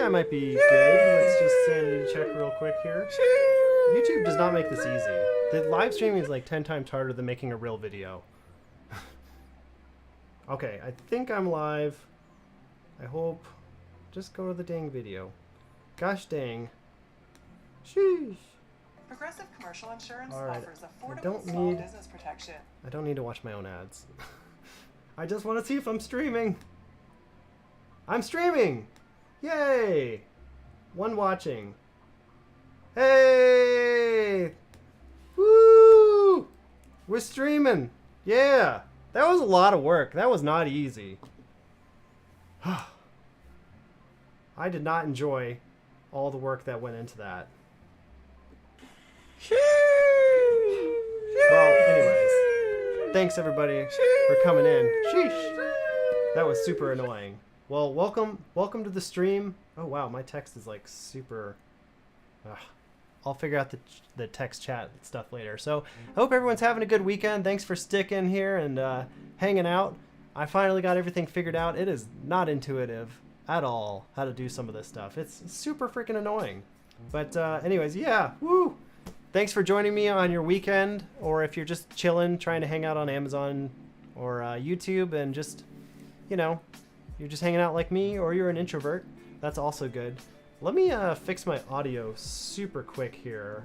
I might be good. Let's just sanity check real quick here. YouTube does not make this easy. The live streaming is like 10 times harder than making a real video. Okay, I think I'm live. I hope. Just go to the dang video. Gosh dang. Sheesh. Progressive Commercial Insurance Right. offers affordable small business protection. I don't need to watch my own ads. I just want to see if I'm streaming. I'm streaming! Yay! One watching. Hey! Woo! We're streaming. Yeah! That was a lot of work. That was not easy. I did not enjoy all the work that went into that. Well, anyways. Thanks everybody for coming in. Sheesh! That was super annoying. Well, welcome to the stream. Oh wow, my text is like super. I'll figure out the text chat stuff later. So I hope everyone's having a good weekend. Thanks for sticking here and hanging out. I finally got everything figured out. It is not intuitive at all how to do some of this stuff. It's super freaking annoying. But anyways, yeah, woo! Thanks for joining me on your weekend, or if you're just chilling, trying to hang out on Amazon or YouTube and just, you know, you're just hanging out like me, or you're an introvert, that's also good. Let me fix my audio super quick here.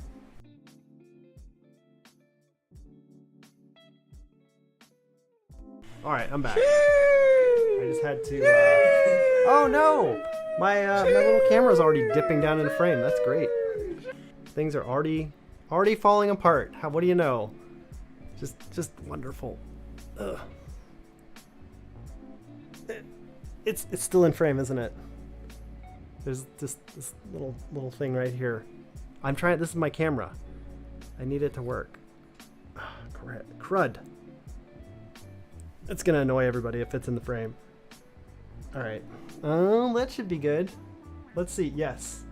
All right, I'm back. I just had to. Oh no! My little camera's already dipping down in the frame. That's great. Things are already falling apart. What do you know? Just wonderful. Ugh. It's still in frame, isn't it? There's this little thing right here. I'm trying. This is my camera. I need it to work. Crud. It's gonna annoy everybody if it's in the frame. All right. Oh, that should be good. Let's see. Yes.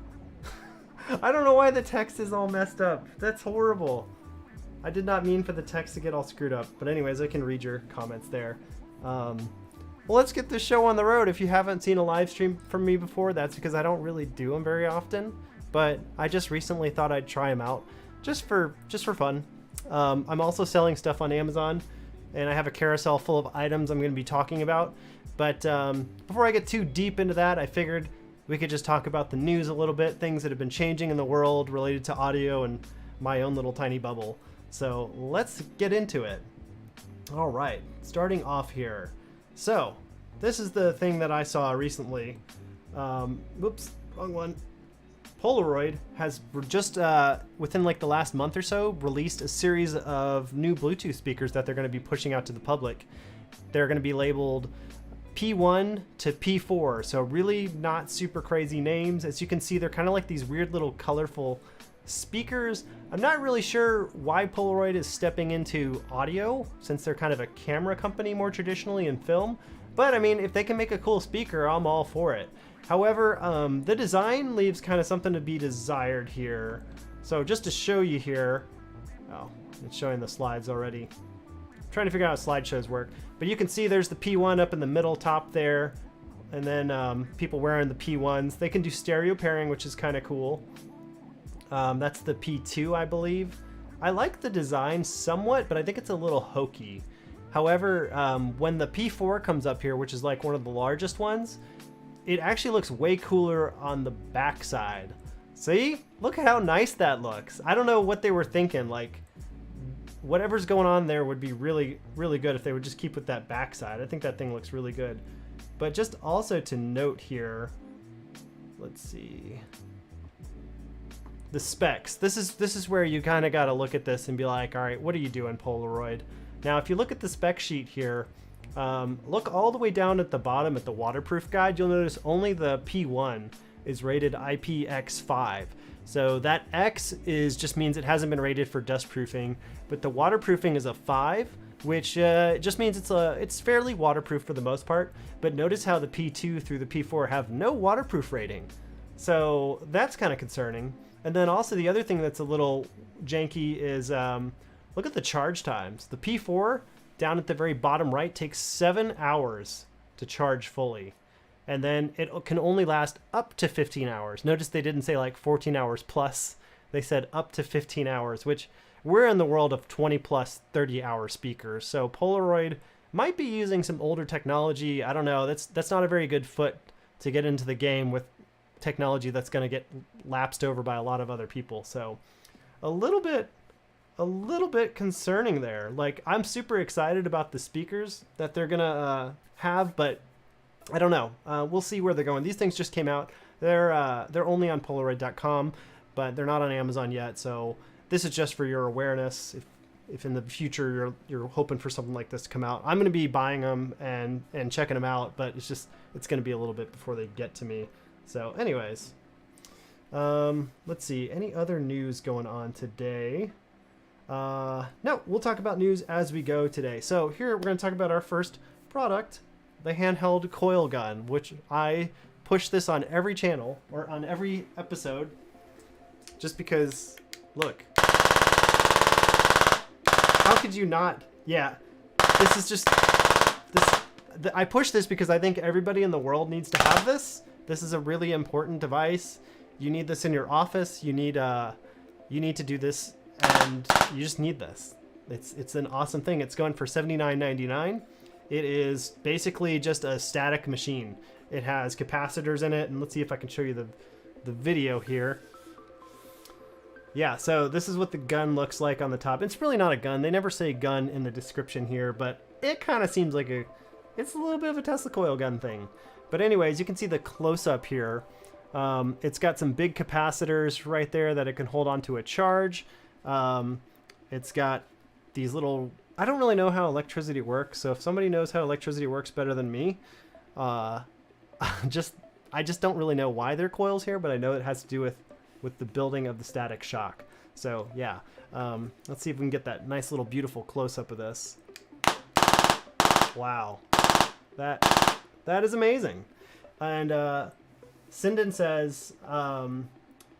I don't know why the text is all messed up. That's horrible. I did not mean for the text to get all screwed up. But anyways, I can read your comments there. Well, let's get this show on the road. If you haven't seen a live stream from me before, that's because I don't really do them very often. But I just recently thought I'd try them out just for fun. I'm also selling stuff on Amazon, and I have a carousel full of items I'm going to be talking about. But before I get too deep into that, I figured we could just talk about the news a little bit, things that have been changing in the world related to audio and my own little tiny bubble. So let's get into it. All right, starting off here. So this is the thing that I saw recently. Whoops, wrong one. Polaroid has just within like the last month or so released a series of new Bluetooth speakers that they're going to be pushing out to the public. They're going to be labeled P1 to P4, so really not super crazy names. As you can see, they're kind of like these weird little colorful speakers. I'm not really sure why Polaroid is stepping into audio, since they're kind of a camera company more traditionally in film. But I mean, if they can make a cool speaker, I'm all for it. However, the design leaves kind of something to be desired here. So just to show you here, oh, it's showing the slides already. I'm trying to figure out how slideshows work. But you can see there's the P1 up in the middle top there. And then people wearing the P1s. They can do stereo pairing, which is kind of cool. That's the P2, I believe. I like the design somewhat, but I think it's a little hokey. However, when the P4 comes up here, which is like one of the largest ones, it actually looks way cooler on the back side. See? Look at how nice that looks. I don't know what they were thinking. Like, whatever's going on there would be really, really good if they would just keep with that back side. I think that thing looks really good. But just also to note here, let's see. The specs. This is where you kind of got to look at this and be like, all right, what are you doing, Polaroid? Now, if you look at the spec sheet here, look all the way down at the bottom at the waterproof guide, you'll notice only the P1 is rated IPX5. So that X just means it hasn't been rated for dust proofing, but the waterproofing is a 5, which just means it's fairly waterproof for the most part. But notice how the P2 through the P4 have no waterproof rating. So that's kind of concerning. And then also the other thing that's a little janky is look at the charge times. The P4 down at the very bottom right takes 7 hours to charge fully. and then it can only last up to 15 hours. Notice they didn't say like 14 hours plus. They said up to 15 hours, which we're in the world of 20 plus 30-hour speakers. So Polaroid might be using some older technology. I don't know. That's not a very good foot to get into the game with technology that's going to get lapsed over by a lot of other people. So a little bit concerning there. Like, I'm super excited about the speakers that they're going to have, but I don't know. We'll see where they're going. These things just came out. They're only on Polaroid.com, but they're not on Amazon yet. So this is just for your awareness. If in the future you're hoping for something like this to come out, I'm going to be buying them and checking them out, but it's going to be a little bit before they get to me. So anyways, let's see, any other news going on today? No, we'll talk about news as we go today. So here we're going to talk about our first product, the handheld coil gun, which I push this on every channel or on every episode just because, look. How could you not? Yeah, this is just this. I push this because I think everybody in the world needs to have this. This is a really important device. You need this in your office. You need to do this, and you just need this. It's an awesome thing. It's going for $79.99. It is basically just a static machine. It has capacitors in it, and let's see if I can show you the video here. Yeah, so this is what the gun looks like on the top. It's really not a gun. They never say gun in the description here, but it kind of seems like it's a little bit of a Tesla coil gun thing. But anyways, you can see the close-up here. It's got some big capacitors right there that it can hold onto a charge. It's got these little... I don't really know how electricity works, so if somebody knows how electricity works better than me, I just don't really know why there are coils here, but I know it has to do with the building of the static shock. So yeah, let's see if we can get that nice little beautiful close-up of this. Wow, that is amazing. And Sinden says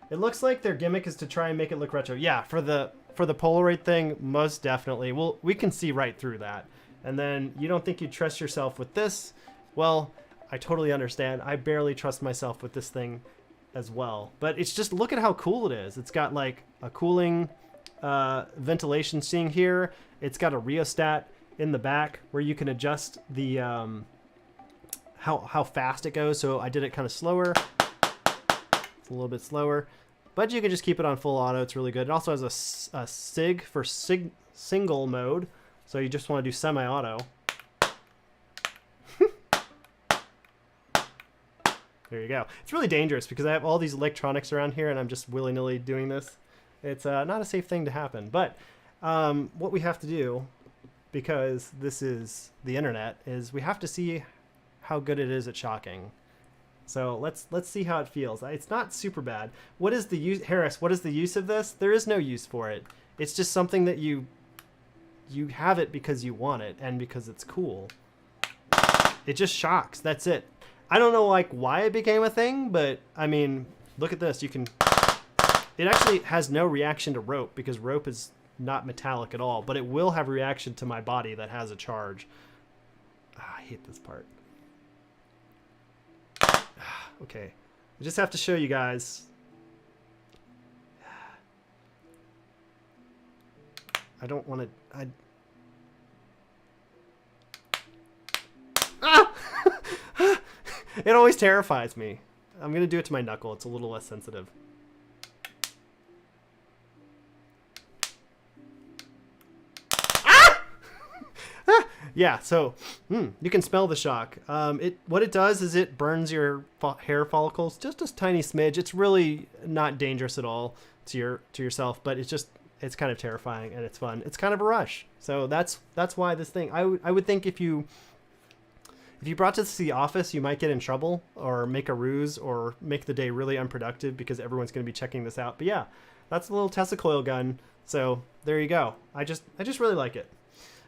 it looks like their gimmick is to try and make it look retro. Yeah, for the Polaroid thing, most definitely. We can see right through that. And then you don't think you'd trust yourself with this? Well, I totally understand. I barely trust myself with this thing as well, but it's just, look at how cool it is. It's got like a cooling ventilation thing here. It's got a rheostat in the back where you can adjust the how fast it goes. So I did it kind of slower. It's a little bit slower, but you can just keep it on full auto. It's really good. It also has a SIG for single mode, so you just want to do semi-auto. There you go. It's really dangerous because I have all these electronics around here and I'm just willy-nilly doing this. It's not a safe thing to happen. But what we have to do, because this is the internet, is we have to see how good it is at shocking. So let's see how it feels. It's not super bad. What is the use, Harris? What is the use of this? There is no use for it. It's just something that you have it because you want it and because it's cool. It just shocks. That's it. I don't know like why it became a thing, but I mean, look at this. You can, it actually has no reaction to rope because rope is not metallic at all, but it will have reaction to my body that has a charge. I hate this part. Okay. I just have to show you guys. I don't want to, It always terrifies me. I'm going to do it to my knuckle. It's a little less sensitive. Ah! Yeah, so you can smell the shock. What it does is it burns your hair follicles just a tiny smidge. It's really not dangerous at all to yourself, but it's kind of terrifying and it's fun. It's kind of a rush. So that's why this thing, I would think if you brought this to the office, you might get in trouble or make a ruse or make the day really unproductive because everyone's going to be checking this out. But yeah, that's a little Tesla coil gun. So there you go. I just really like it.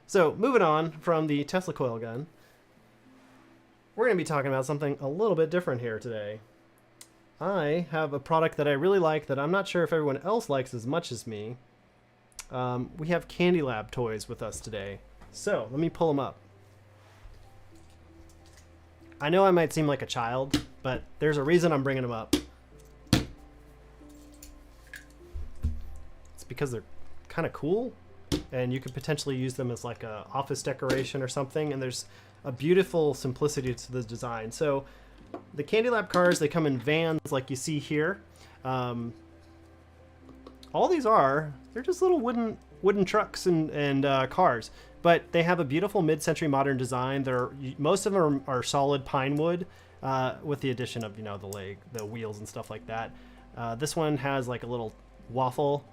So moving on from the Tesla coil gun, we're going to be talking about something a little bit different here today. I have a product that I really like that I'm not sure if everyone else likes as much as me. We have Candylab toys with us today. So let me pull them up. I know I might seem like a child, but there's a reason I'm bringing them up. It's because they're kind of cool, and you could potentially use them as like a office decoration or something, and there's a beautiful simplicity to the design. So the Candylab cars, they come in vans like you see here. All these they're just little wooden trucks and cars, but they have a beautiful mid-century modern design. Most of them are solid pine wood, with the addition of, you know, the wheels and stuff like that. This one has like a little waffle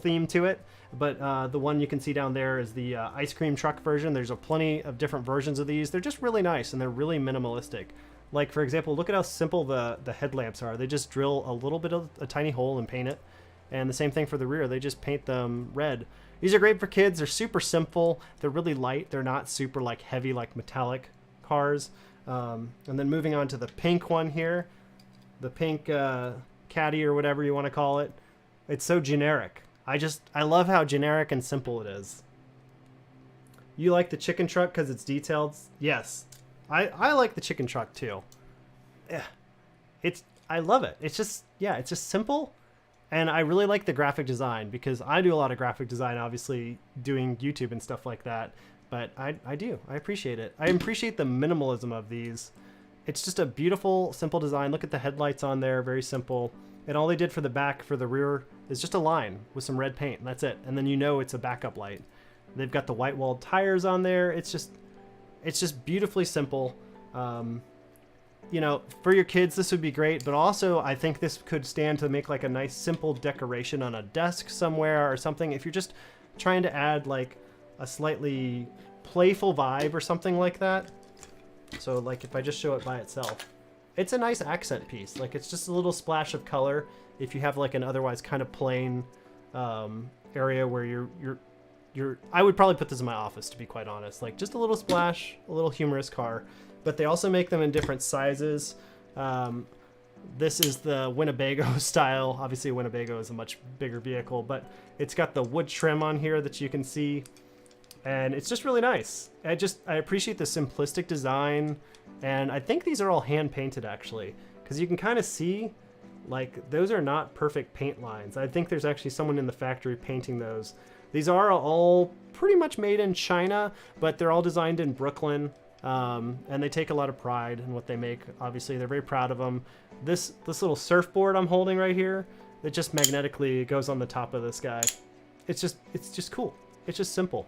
theme to it, but the one you can see down there is the ice cream truck version. There's plenty of different versions of these. They're just really nice, and they're really minimalistic. Like, for example, look at how simple the headlamps are. They just drill a little bit of a tiny hole and paint it. And the same thing for the rear. They just paint them red. These are great for kids. They're super simple. They're really light. They're not super like heavy, like metallic cars. And then moving on to the pink one here, the pink caddy or whatever you want to call it. It's so generic. I love how generic and simple it is. You like the chicken truck because it's detailed? Yes. I like the chicken truck too. Yeah. I love it. It's just simple. And I really like the graphic design because I do a lot of graphic design, obviously doing YouTube and stuff like that. But I appreciate it. I appreciate the minimalism of these. It's just a beautiful, simple design. Look at the headlights on there, very simple. And all they did for the rear is just a line with some red paint, and that's it. And then you know it's a backup light. They've got the white walled tires on there. It's just beautifully simple. You know, for your kids, this would be great, but also I think this could stand to make like a nice simple decoration on a desk somewhere or something. If you're just trying to add like a slightly playful vibe or something like that. So like if I just show it by itself, it's a nice accent piece. Like it's just a little splash of color. If you have like an otherwise kind of plain area where I would probably put this in my office, to be quite honest. Like just a little splash, a little humorous car. But they also make them in different sizes. This is the Winnebago style. Obviously, Winnebago is a much bigger vehicle, but it's got the wood trim on here that you can see. And it's just really nice. I appreciate the simplistic design. And I think these are all hand painted, actually, because you can kind of see, like, those are not perfect paint lines. I think there's actually someone in the factory painting those. These are all pretty much made in China, but they're all designed in Brooklyn. And they take a lot of pride in what they make. Obviously, they're very proud of them. This little surfboard I'm holding right here, it just magnetically goes on the top of this guy. It's just cool. It's just simple.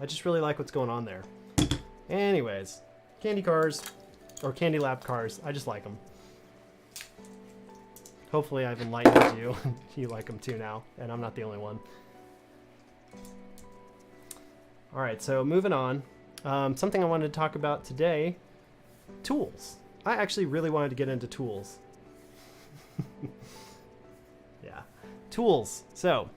I just really like what's going on there. Anyways, candy cars, or Candylab cars. I just like them. Hopefully, I've enlightened you. You like them too now, and I'm not the only one. All right, so moving on. Something I wanted to talk about today, tools. I actually really wanted to get into tools. Yeah, tools. So,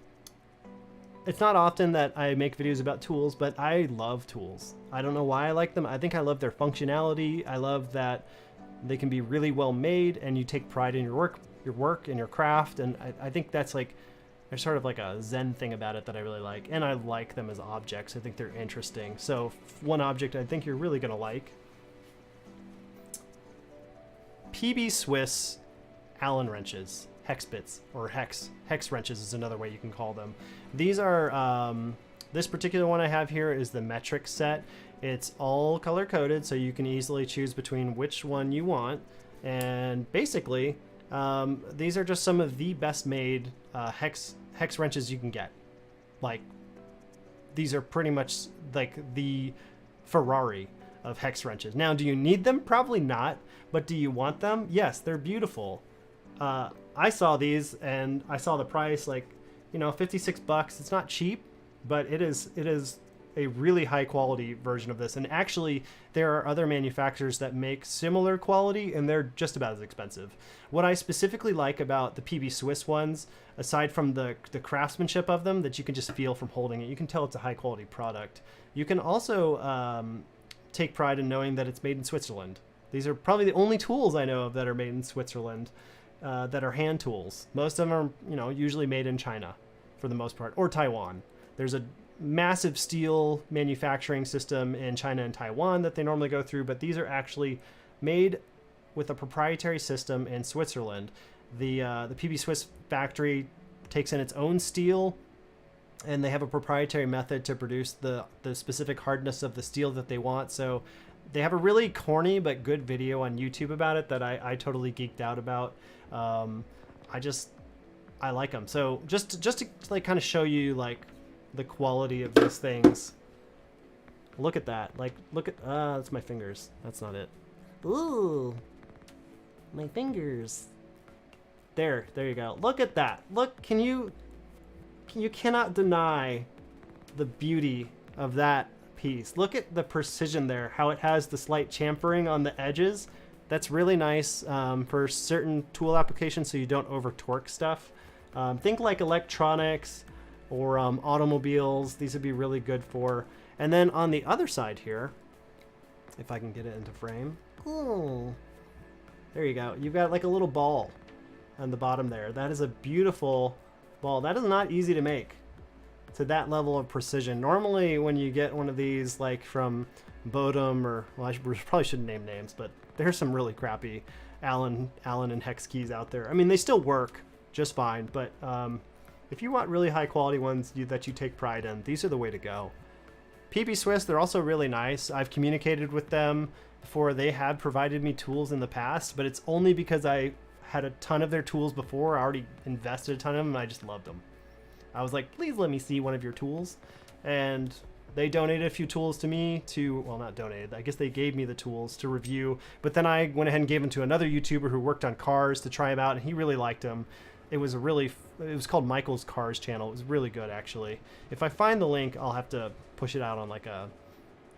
it's not often that I make videos about tools, but I love tools. I don't know why I like them. I think I love their functionality. I love that they can be really well made and you take pride in your work and your craft. And I think that's like, there's sort of like a Zen thing about it that I really like. And I like them as objects. I think they're interesting. So one object I think you're really going to like. PB Swiss Allen wrenches, hex bits, or hex wrenches is another way you can call them. These are, this particular one I have here is the metric set. It's all color coded, so you can easily choose between which one you want. And basically, these are just some of the best made hex wrenches you can get. Like, these are pretty much like the Ferrari of hex wrenches. Now, do you need them? Probably not. But do you want them? Yes, they're beautiful. I saw these and I saw the price, like, you know, $56. It's not cheap, but it is a really high quality version of this. And actually, there are other manufacturers that make similar quality and they're just about as expensive. What I specifically like about the PB Swiss ones, aside from the craftsmanship of them that you can just feel from holding it, you can tell it's a high quality product. You can also take pride in knowing that it's made in Switzerland. These are probably the only tools I know of that are made in Switzerland that are hand tools. Most of them are, you know, usually made in China for the most part, or Taiwan. There's massive steel manufacturing system in China and Taiwan that they normally go through, but these are actually made with a proprietary system in Switzerland. The PB Swiss factory takes in its own steel, and they have a proprietary method to produce the specific hardness of the steel that they want. So they have a really corny but good video on YouTube about it that I totally geeked out about. I like them. So just to like kind of show you like the quality of these things. Look at that. Like, look at, that's my fingers. That's not it. Ooh, my fingers. There you go. Look at that. Look, you cannot deny the beauty of that piece. Look at the precision there, how it has the slight chamfering on the edges. That's really nice for certain tool applications so you don't over torque stuff. Think like electronics or automobiles. These would be really good for. And then on the other side here, if I can get it into frame. Ooh, there you go. You've got like a little ball on the bottom there. That is a beautiful ball. That is not easy to make to that level of precision. Normally when you get one of these like from Bodum or, well, I probably shouldn't name names, but there's some really crappy Allen and hex keys out there. I mean, they still work just fine, but if you want really high quality ones that you take pride in, these are the way to go. PB Swiss, they're also really nice. I've communicated with them before. They have provided me tools in the past, but it's only because I had a ton of their tools before. I already invested a ton of them and I just loved them. I was like, please let me see one of your tools. And they donated a few tools to me well, not donated, I guess they gave me the tools to review, but then I went ahead and gave them to another YouTuber who worked on cars to try them out, and he really liked them. It was called Michael's Cars channel. It was really good, actually. If I find the link, I'll have to push it out on like a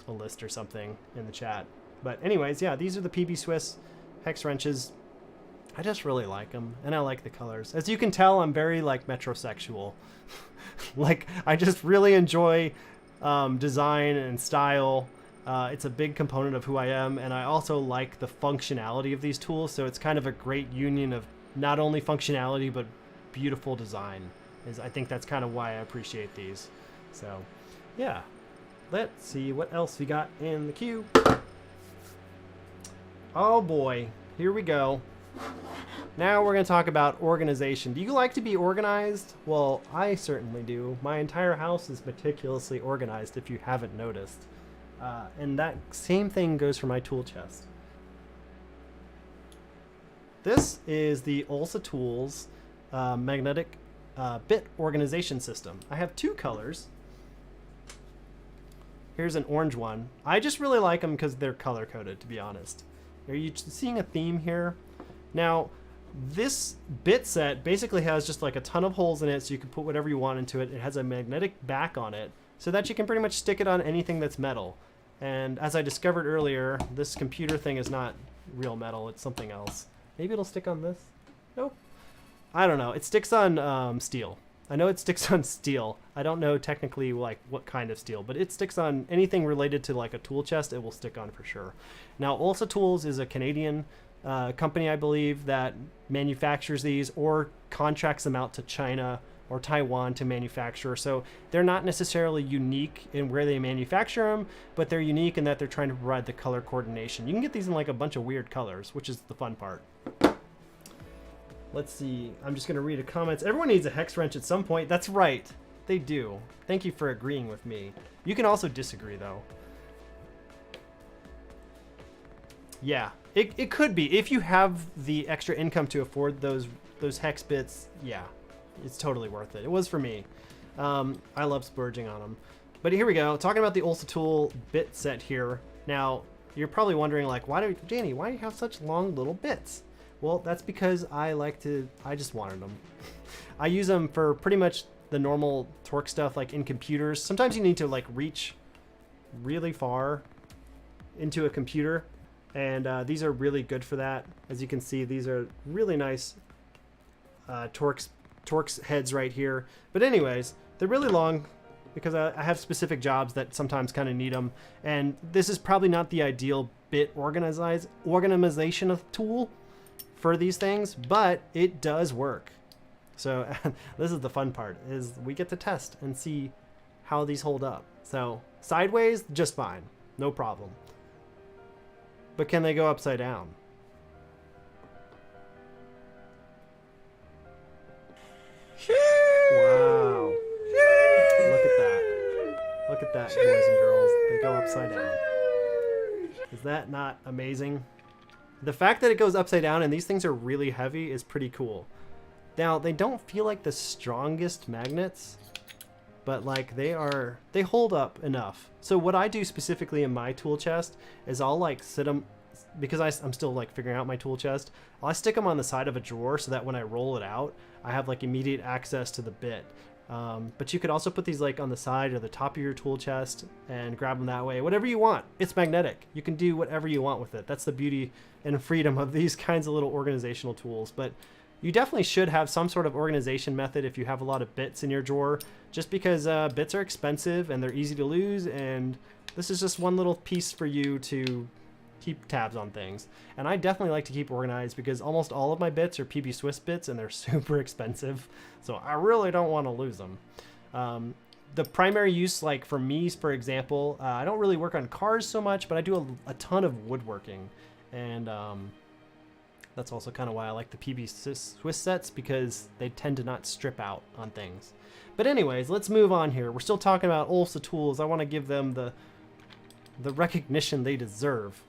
list or something in the chat. But anyways, yeah, these are the PB Swiss hex wrenches. I just really like them, and I like the colors. As you can tell, I'm very like metrosexual. Like, I just really enjoy design and style. It's a big component of who I am, and I also like the functionality of these tools. So it's kind of a great union of not only functionality but beautiful design. I think that's kind of why I appreciate these. So yeah, let's see what else we got in the queue. Oh boy, here we go. Now we're going to talk about organization. Do you like to be organized? Well, I certainly do. My entire house is meticulously organized, if you haven't noticed. And that same thing goes for my tool chest. This is the Olsa Tools magnetic bit organization system. I have two colors. Here's an orange one. I just really like them because they're color coded, to be honest. Are you seeing a theme here? Now, this bit set basically has just like a ton of holes in it, so you can put whatever you want into it. It has a magnetic back on it so that you can pretty much stick it on anything that's metal. And as I discovered earlier, this computer thing is not real metal, it's something else. Maybe it'll stick on this? Nope. I don't know. It sticks on steel. I know it sticks on steel. I don't know technically like what kind of steel, but it sticks on anything related to like a tool chest. It will stick on for sure. Now, Olsa Tools is a Canadian company, I believe, that manufactures these or contracts them out to China or Taiwan to manufacture. So they're not necessarily unique in where they manufacture them, but they're unique in that they're trying to provide the color coordination. You can get these in like a bunch of weird colors, which is the fun part. Let's see. I'm just going to read the comments. Everyone needs a hex wrench at some point. That's right. They do. Thank you for agreeing with me. You can also disagree, though. Yeah, it could be. If you have the extra income to afford those hex bits, yeah, it's totally worth it. It was for me. I love splurging on them. But here we go. Talking about the Olsa Tool bit set here. Now, you're probably wondering, like, Danny, why do you have such long little bits? Well, that's because I just wanted them. I use them for pretty much the normal torque stuff, like in computers. Sometimes you need to like reach really far into a computer, and these are really good for that. As you can see, these are really nice Torx heads right here. But anyways, they're really long because I have specific jobs that sometimes kind of need them, and this is probably not the ideal bit organization of tool for these things, but it does work. So this is the fun part, is we get to test and see how these hold up. So sideways, just fine, no problem. But can they go upside down? Wow. Look at that. Look at that, boys and girls. They go upside down. Is that not amazing? The fact that it goes upside down and these things are really heavy is pretty cool. Now, they don't feel like the strongest magnets, but like they hold up enough. So what I do specifically in my tool chest is I'll like sit them, because I'm still like figuring out my tool chest, I'll stick them on the side of a drawer so that when I roll it out, I have like immediate access to the bit. But you could also put these like on the side or the top of your tool chest and grab them that way, whatever you want. It's magnetic. You can do whatever you want with it. That's the beauty and freedom of these kinds of little organizational tools. But you definitely should have some sort of organization method if you have a lot of bits in your drawer, just because bits are expensive and they're easy to lose, and this is just one little piece for you to keep tabs on things. And I definitely like to keep organized because almost all of my bits are PB Swiss bits and they're super expensive, so I really don't want to lose them. The primary use, like for me, for example, I don't really work on cars so much, but I do a ton of woodworking, and that's also kind of why I like the PB Swiss sets, because they tend to not strip out on things. But anyways, let's move on here. We're still talking about Olsa tools. I want to give them the recognition they deserve.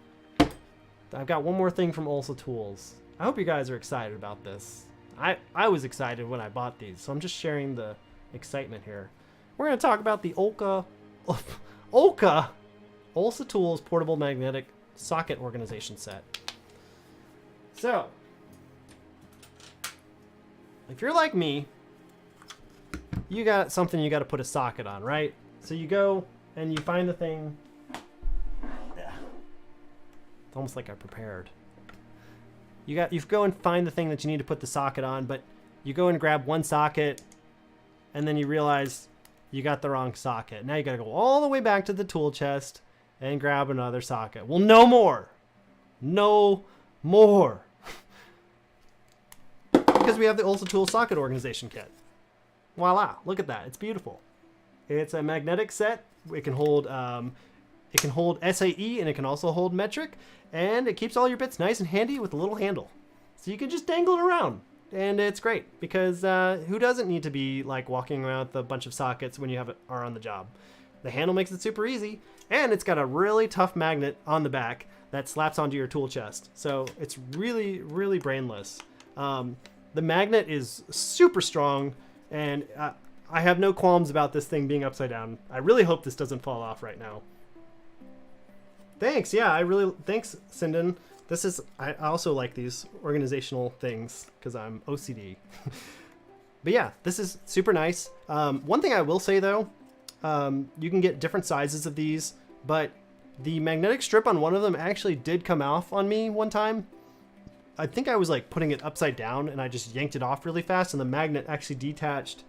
I've got one more thing from Olsa tools. I hope you guys are excited about this. I was excited when I bought these, so I'm just sharing the excitement here. We're going to talk about the Olsa Tools Portable Magnetic Socket Organization Set. So, if you're like me, you got something you got to put a socket on, right? So you go and you find the thing. It's almost like I prepared. You go and find the thing that you need to put the socket on, but you go and grab one socket, and then you realize you got the wrong socket. Now you got to go all the way back to the tool chest and grab another socket. Well, no more. No more. Because we have the Olsa Tool Socket Organization Kit. Voila, look at that. It's beautiful. It's a magnetic set. It can hold SAE and it can also hold metric, and it keeps all your bits nice and handy with a little handle. So you can just dangle it around, and it's great because who doesn't need to be like walking around with a bunch of sockets when you are on the job? The handle makes it super easy, and it's got a really tough magnet on the back that slaps onto your tool chest. So it's really, really brainless. The magnet is super strong, and I have no qualms about this thing being upside down. I really hope this doesn't fall off right now. Thanks, yeah, thanks, Sinden. I also like these organizational things because I'm OCD. But yeah, this is super nice. One thing I will say though, you can get different sizes of these, but the magnetic strip on one of them actually did come off on me one time. I think I was like putting it upside down and I just yanked it off really fast, and the magnet actually detached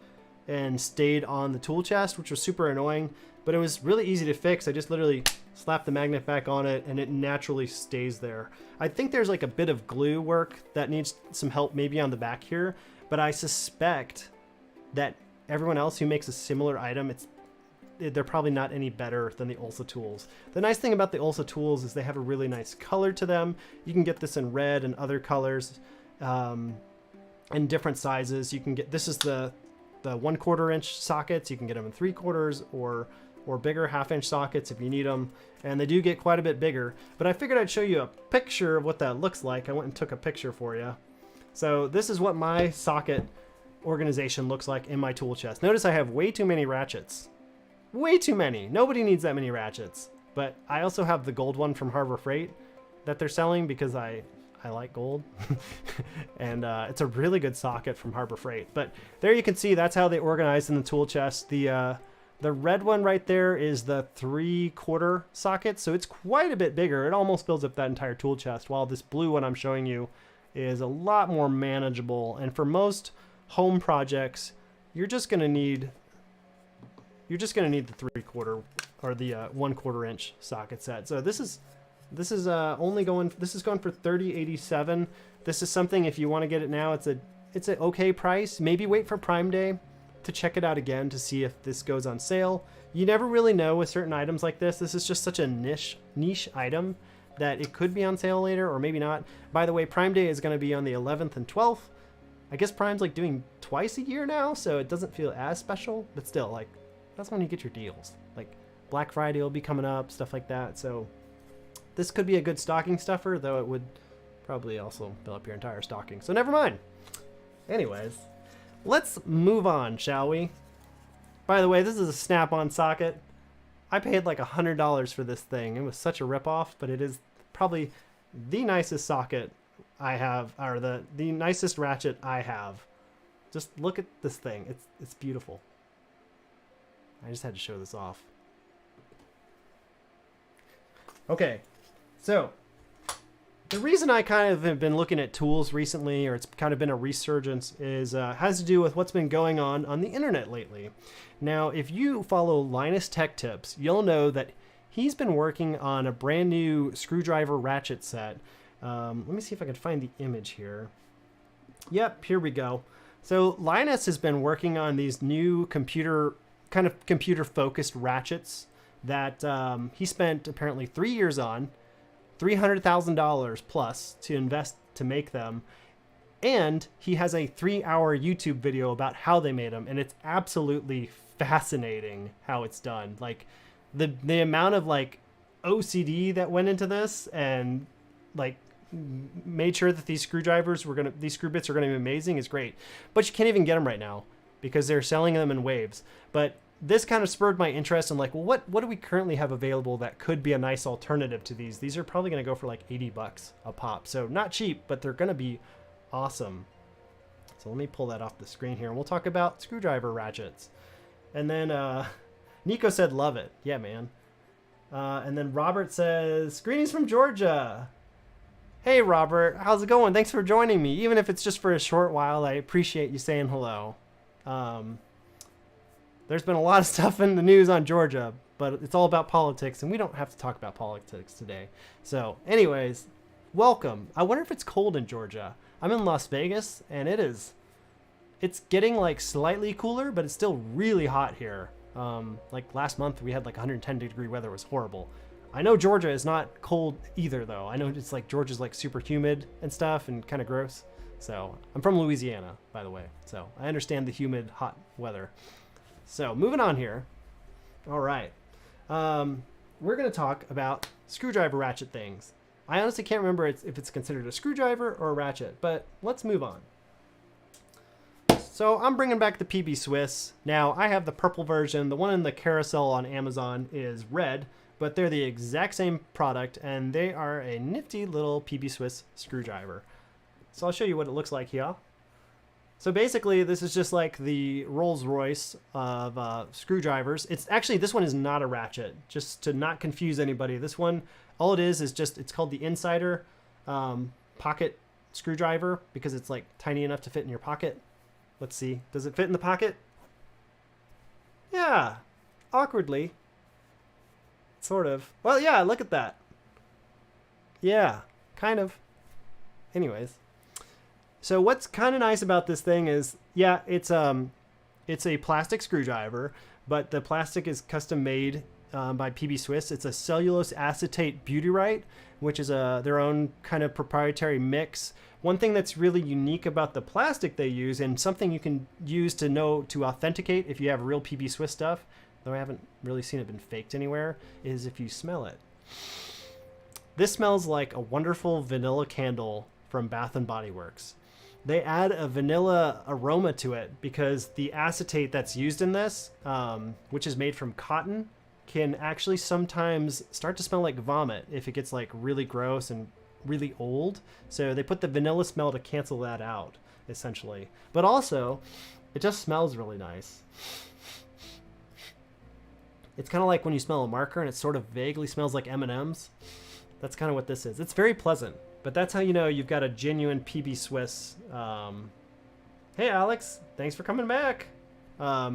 and stayed on the tool chest, which was super annoying, but it was really easy to fix. I just literally slap the magnet back on it and it naturally stays there. I think there's like a bit of glue work that needs some help maybe on the back here, but I suspect that everyone else who makes a similar item, they're probably not any better than the Olsa tools. The nice thing about the Olsa tools is they have a really nice color to them. You can get this in red and other colors, in different sizes. You can get, this is the 1/4 inch sockets. You can get them in 3/4 or bigger 1/2 inch sockets if you need them, and they do get quite a bit bigger. But I figured I'd show you a picture of what that looks like. I went and took a picture for you. So this is what my socket organization looks like in my tool chest. Notice I have way too many ratchets. Way too many. Nobody needs that many ratchets. But I also have the gold one from Harbor Freight that they're selling because I like gold. And it's a really good socket from Harbor Freight. But there you can see that's how they organize in the tool chest. The red one right there is the 3/4 socket, so it's quite a bit bigger. It almost fills up that entire tool chest, while this blue one I'm showing you is a lot more manageable. And for most home projects, you're just gonna need the 3/4 or the 1/4 inch socket set. So this is going for $30.87. This is something, if you want to get it now, it's an okay price. Maybe wait for Prime Day to check it out again to see if this goes on sale. You never really know with certain items like this. This is just such a niche item that it could be on sale later or maybe not. By the way, Prime Day is going to be on the 11th and 12th. I guess Prime's like doing twice a year now, so it doesn't feel as special, but still, like, that's when you get your deals. Like, Black Friday will be coming up, stuff like that. So this could be a good stocking stuffer, though it would probably also fill up your entire stocking. So never mind. Anyways, let's move on, shall we? By the way, this is a snap-on socket. I paid like $100 for this thing. It was such a ripoff, but it is probably the nicest socket I have, or the nicest ratchet I have. Just look at this thing. It's beautiful. I just had to show this off. Okay, so the reason I kind of have been looking at tools recently, or it's kind of been a resurgence, is has to do with what's been going on the internet lately. Now, if you follow Linus Tech Tips, you'll know that he's been working on a brand new screwdriver ratchet set. Let me see if I can find the image here. Yep, here we go. So Linus has been working on these new computer-focused ratchets that he spent apparently 3 years on, $300,000 plus to invest to make them. And he has a 3-hour YouTube video about how they made them, and it's absolutely fascinating how it's done. Like the amount of like OCD that went into this, and like made sure that these screw bits are gonna be amazing is great. But you can't even get them right now because they're selling them in waves. But this kind of spurred my interest in like, well, what do we currently have available that could be a nice alternative to these? These are probably going to go for like $80 a pop. So not cheap, but they're going to be awesome. So let me pull that off the screen here and we'll talk about screwdriver ratchets. And then Nico said, love it. Yeah, man. And then Robert says, greetings from Georgia. Hey, Robert. How's it going? Thanks for joining me. Even if it's just for a short while, I appreciate you saying hello. There's been a lot of stuff in the news on Georgia, but it's all about politics, and we don't have to talk about politics today. So, anyways, welcome. I wonder if it's cold in Georgia. I'm in Las Vegas, and it's getting like slightly cooler, but it's still really hot here. Like last month, we had like 110-degree weather. It was horrible. I know Georgia is not cold either, though. I know it's like Georgia's like super humid and stuff and kind of gross. So, I'm from Louisiana, by the way. So, I understand the humid, hot weather. So moving on here. All right. We're going to talk about screwdriver ratchet things. I honestly can't remember if it's considered a screwdriver or a ratchet, but let's move on. So I'm bringing back the PB Swiss. Now I have the purple version. The one in the carousel on Amazon is red, but they're the exact same product and they are a nifty little PB Swiss screwdriver. So I'll show you what it looks like here. So basically, this is just like the Rolls-Royce of screwdrivers. It's actually, this one is not a ratchet, just to not confuse anybody. This one, all it is just, it's called the Insider pocket screwdriver because it's like tiny enough to fit in your pocket. Let's see, does it fit in the pocket? Yeah, awkwardly. Sort of. Well, yeah, look at that. Yeah, kind of. Anyways. So what's kind of nice about this thing is, yeah, it's a plastic screwdriver, but the plastic is custom made by PB Swiss. It's a cellulose acetate Beautyrite, which is their own kind of proprietary mix. One thing that's really unique about the plastic they use, and something you can use to authenticate if you have real PB Swiss stuff, though I haven't really seen it been faked anywhere, is if you smell it. This smells like a wonderful vanilla candle from Bath & Body Works. They add a vanilla aroma to it because the acetate that's used in this, which is made from cotton, can actually sometimes start to smell like vomit if it gets like really gross and really old. So they put the vanilla smell to cancel that out, essentially. But also, it just smells really nice. It's kind of like when you smell a marker and it sort of vaguely smells like M&Ms. That's kind of what this is. It's very pleasant. But that's how you know you've got a genuine PB Swiss. Hey, Alex, thanks for coming back. Yeah,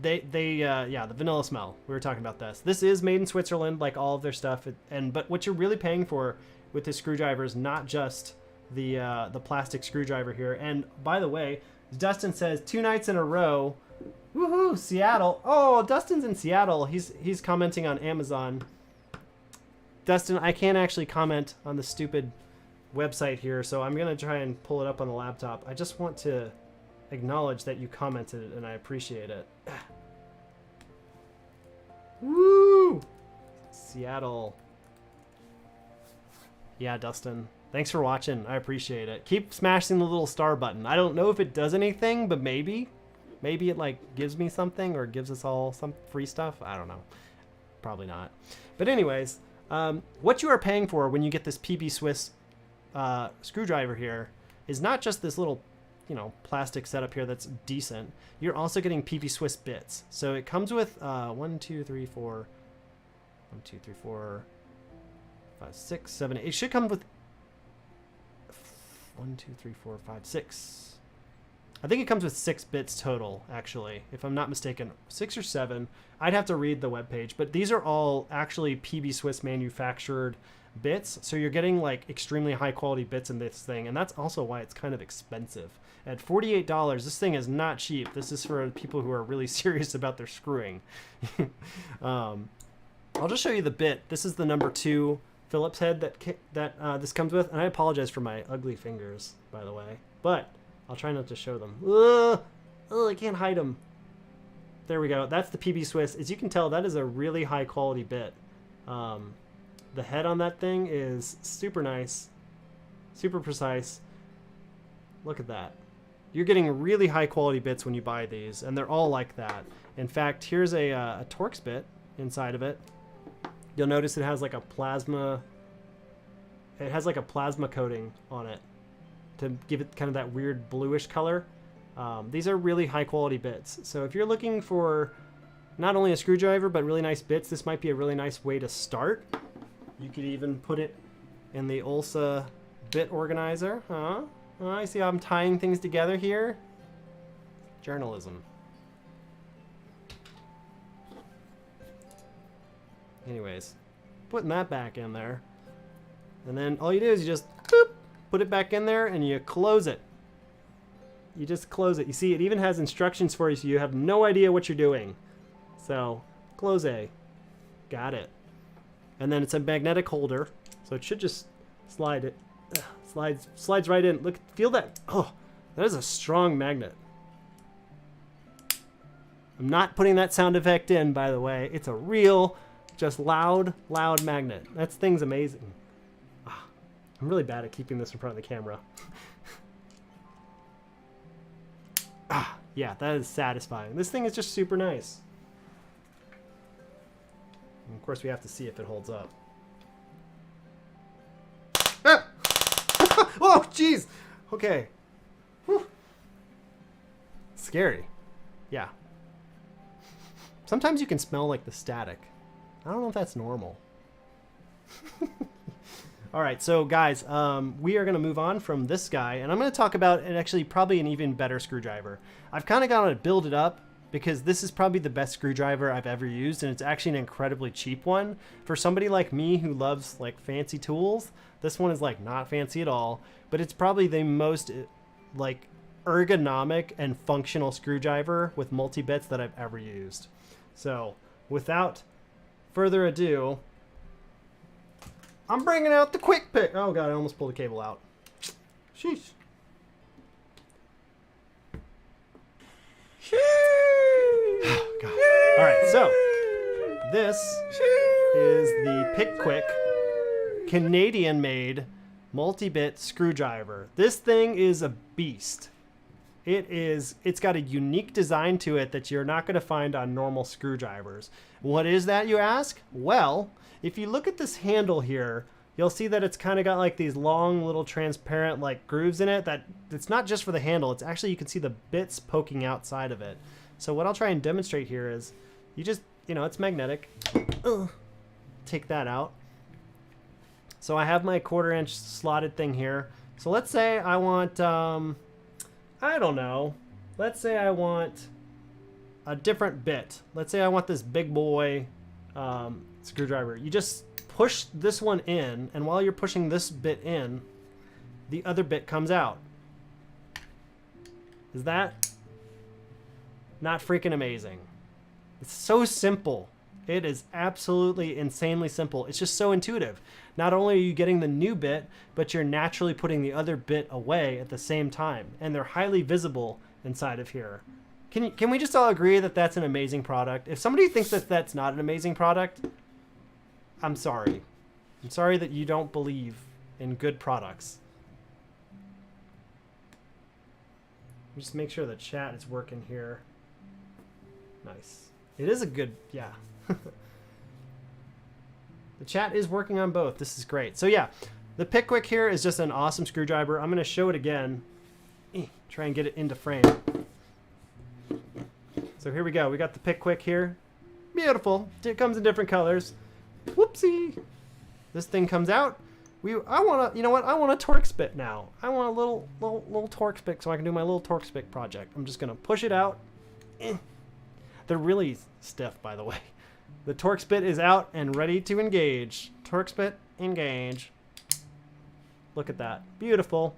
the vanilla smell. We were talking about this. This is made in Switzerland, like all of their stuff. But what you're really paying for with this screwdriver is not just the plastic screwdriver here. And by the way, Dustin says 2 nights in a row Woohoo, Seattle. Oh, Dustin's in Seattle. He's commenting on Amazon. Dustin, I can't actually comment on the stupid website here, so I'm going to try and pull it up on the laptop. I just want to acknowledge that you commented, and I appreciate it. Woo! Seattle. Yeah, Dustin. Thanks for watching. I appreciate it. Keep smashing the little star button. I don't know if it does anything, but maybe. Maybe it like gives me something or gives us all some free stuff. I don't know. Probably not. But anyways, what you are paying for when you get this PB Swiss screwdriver here is not just this little, you know, plastic setup here that's decent. You're also getting PB Swiss bits. So it comes with 1, 2, 3, 4, 5, 6, 7, 8. It should come with 1, 2, 3, 4, 5, 6. I think it comes with 6 bits total, actually, if I'm not mistaken. 6 or 7. I'd have to read the webpage, but these are all actually PB Swiss manufactured bits. So you're getting like extremely high quality bits in this thing, and that's also why it's kind of expensive. At $48, this thing is not cheap. This is for people who are really serious about their screwing. I'll just show you the bit. This is the number 2 Phillips head that this comes with, and I apologize for my ugly fingers, by the way, but I'll try not to show them. Ugh, I can't hide them. There we go. That's the PB Swiss. As you can tell, that is a really high quality bit. The head on that thing is super nice, super precise. Look at that. You're getting really high quality bits when you buy these, and they're all like that. In fact, here's a Torx bit inside of it. You'll notice it has like a plasma. It has like a plasma coating on it to give it kind of that weird bluish color. These are really high quality bits. So if you're looking for not only a screwdriver, but really nice bits, this might be a really nice way to start. You could even put it in the Olsa bit organizer. Oh, I see how I'm tying things together here. Journalism. Anyways, putting that back in there. And then all you do is you just boop, put it back in there and you close it. You just close it. You see, it even has instructions for you, so you have no idea what you're doing. So, close A. Got it. And then it's a magnetic holder, so it should just slide it. Slides right in. Look, feel that. Oh, that is a strong magnet. I'm not putting that sound effect in, by the way. It's a real, just loud magnet. That thing's amazing. I'm really bad at keeping this in front of the camera. Yeah, that is satisfying. This thing is just super nice. And of course, we have to see if it holds up. Ah! Oh, jeez. Okay. Whew. Scary. Yeah. Sometimes you can smell like the static. I don't know if that's normal. All right, so guys, we are going to move on from this guy, and I'm going to talk about actually probably an even better screwdriver. I've kind of got to build it up because this is probably the best screwdriver I've ever used, and it's actually an incredibly cheap one. For somebody like me who loves like fancy tools, this one is like not fancy at all, but it's probably the most like ergonomic and functional screwdriver with multi-bits that I've ever used. So without further ado, I'm bringing out the quicpic. Oh god, I almost pulled the cable out. Sheesh. Oh, god. All right, so this is the Pick-Quick Canadian-made multi-bit screwdriver. This thing is a beast. It's got a unique design to it that you're not going to find on normal screwdrivers. What is that, you ask? Well, if you look at this handle here, you'll see that it's kind of got like these long little transparent like grooves in it that it's not just for the handle. It's actually, you can see the bits poking outside of it. So what I'll try and demonstrate here is you just, you know, it's magnetic. Take that out. So I have my 1/4" slotted thing here. So let's say I want, I don't know. Let's say I want a different bit. Let's say I want this big boy screwdriver. You just push this one in, and while you're pushing this bit in, the other bit comes out. Is that not freaking amazing? It's so simple. It is absolutely insanely simple. It's just so intuitive. Not only are you getting the new bit, but you're naturally putting the other bit away at the same time. And they're highly visible inside of here. Can we just all agree that that's an amazing product? If somebody thinks that that's not an amazing product, I'm sorry. I'm sorry that you don't believe in good products. Just make sure the chat is working here. Nice. It is a good, yeah. The chat is working on both. This is great. So yeah, the Pickwick here is just an awesome screwdriver. I'm going to show it again. Try and get it into frame. So here we go. We got the Pickwick here. Beautiful. It comes in different colors. Whoopsie. This thing comes out. I want to, you know what? I want a Torx bit now. I want a little Torx bit so I can do my little Torx bit project. I'm just going to push it out. They're really stiff, by the way. The Torx bit is out and ready to engage. Torx bit, engage. Look at that. Beautiful.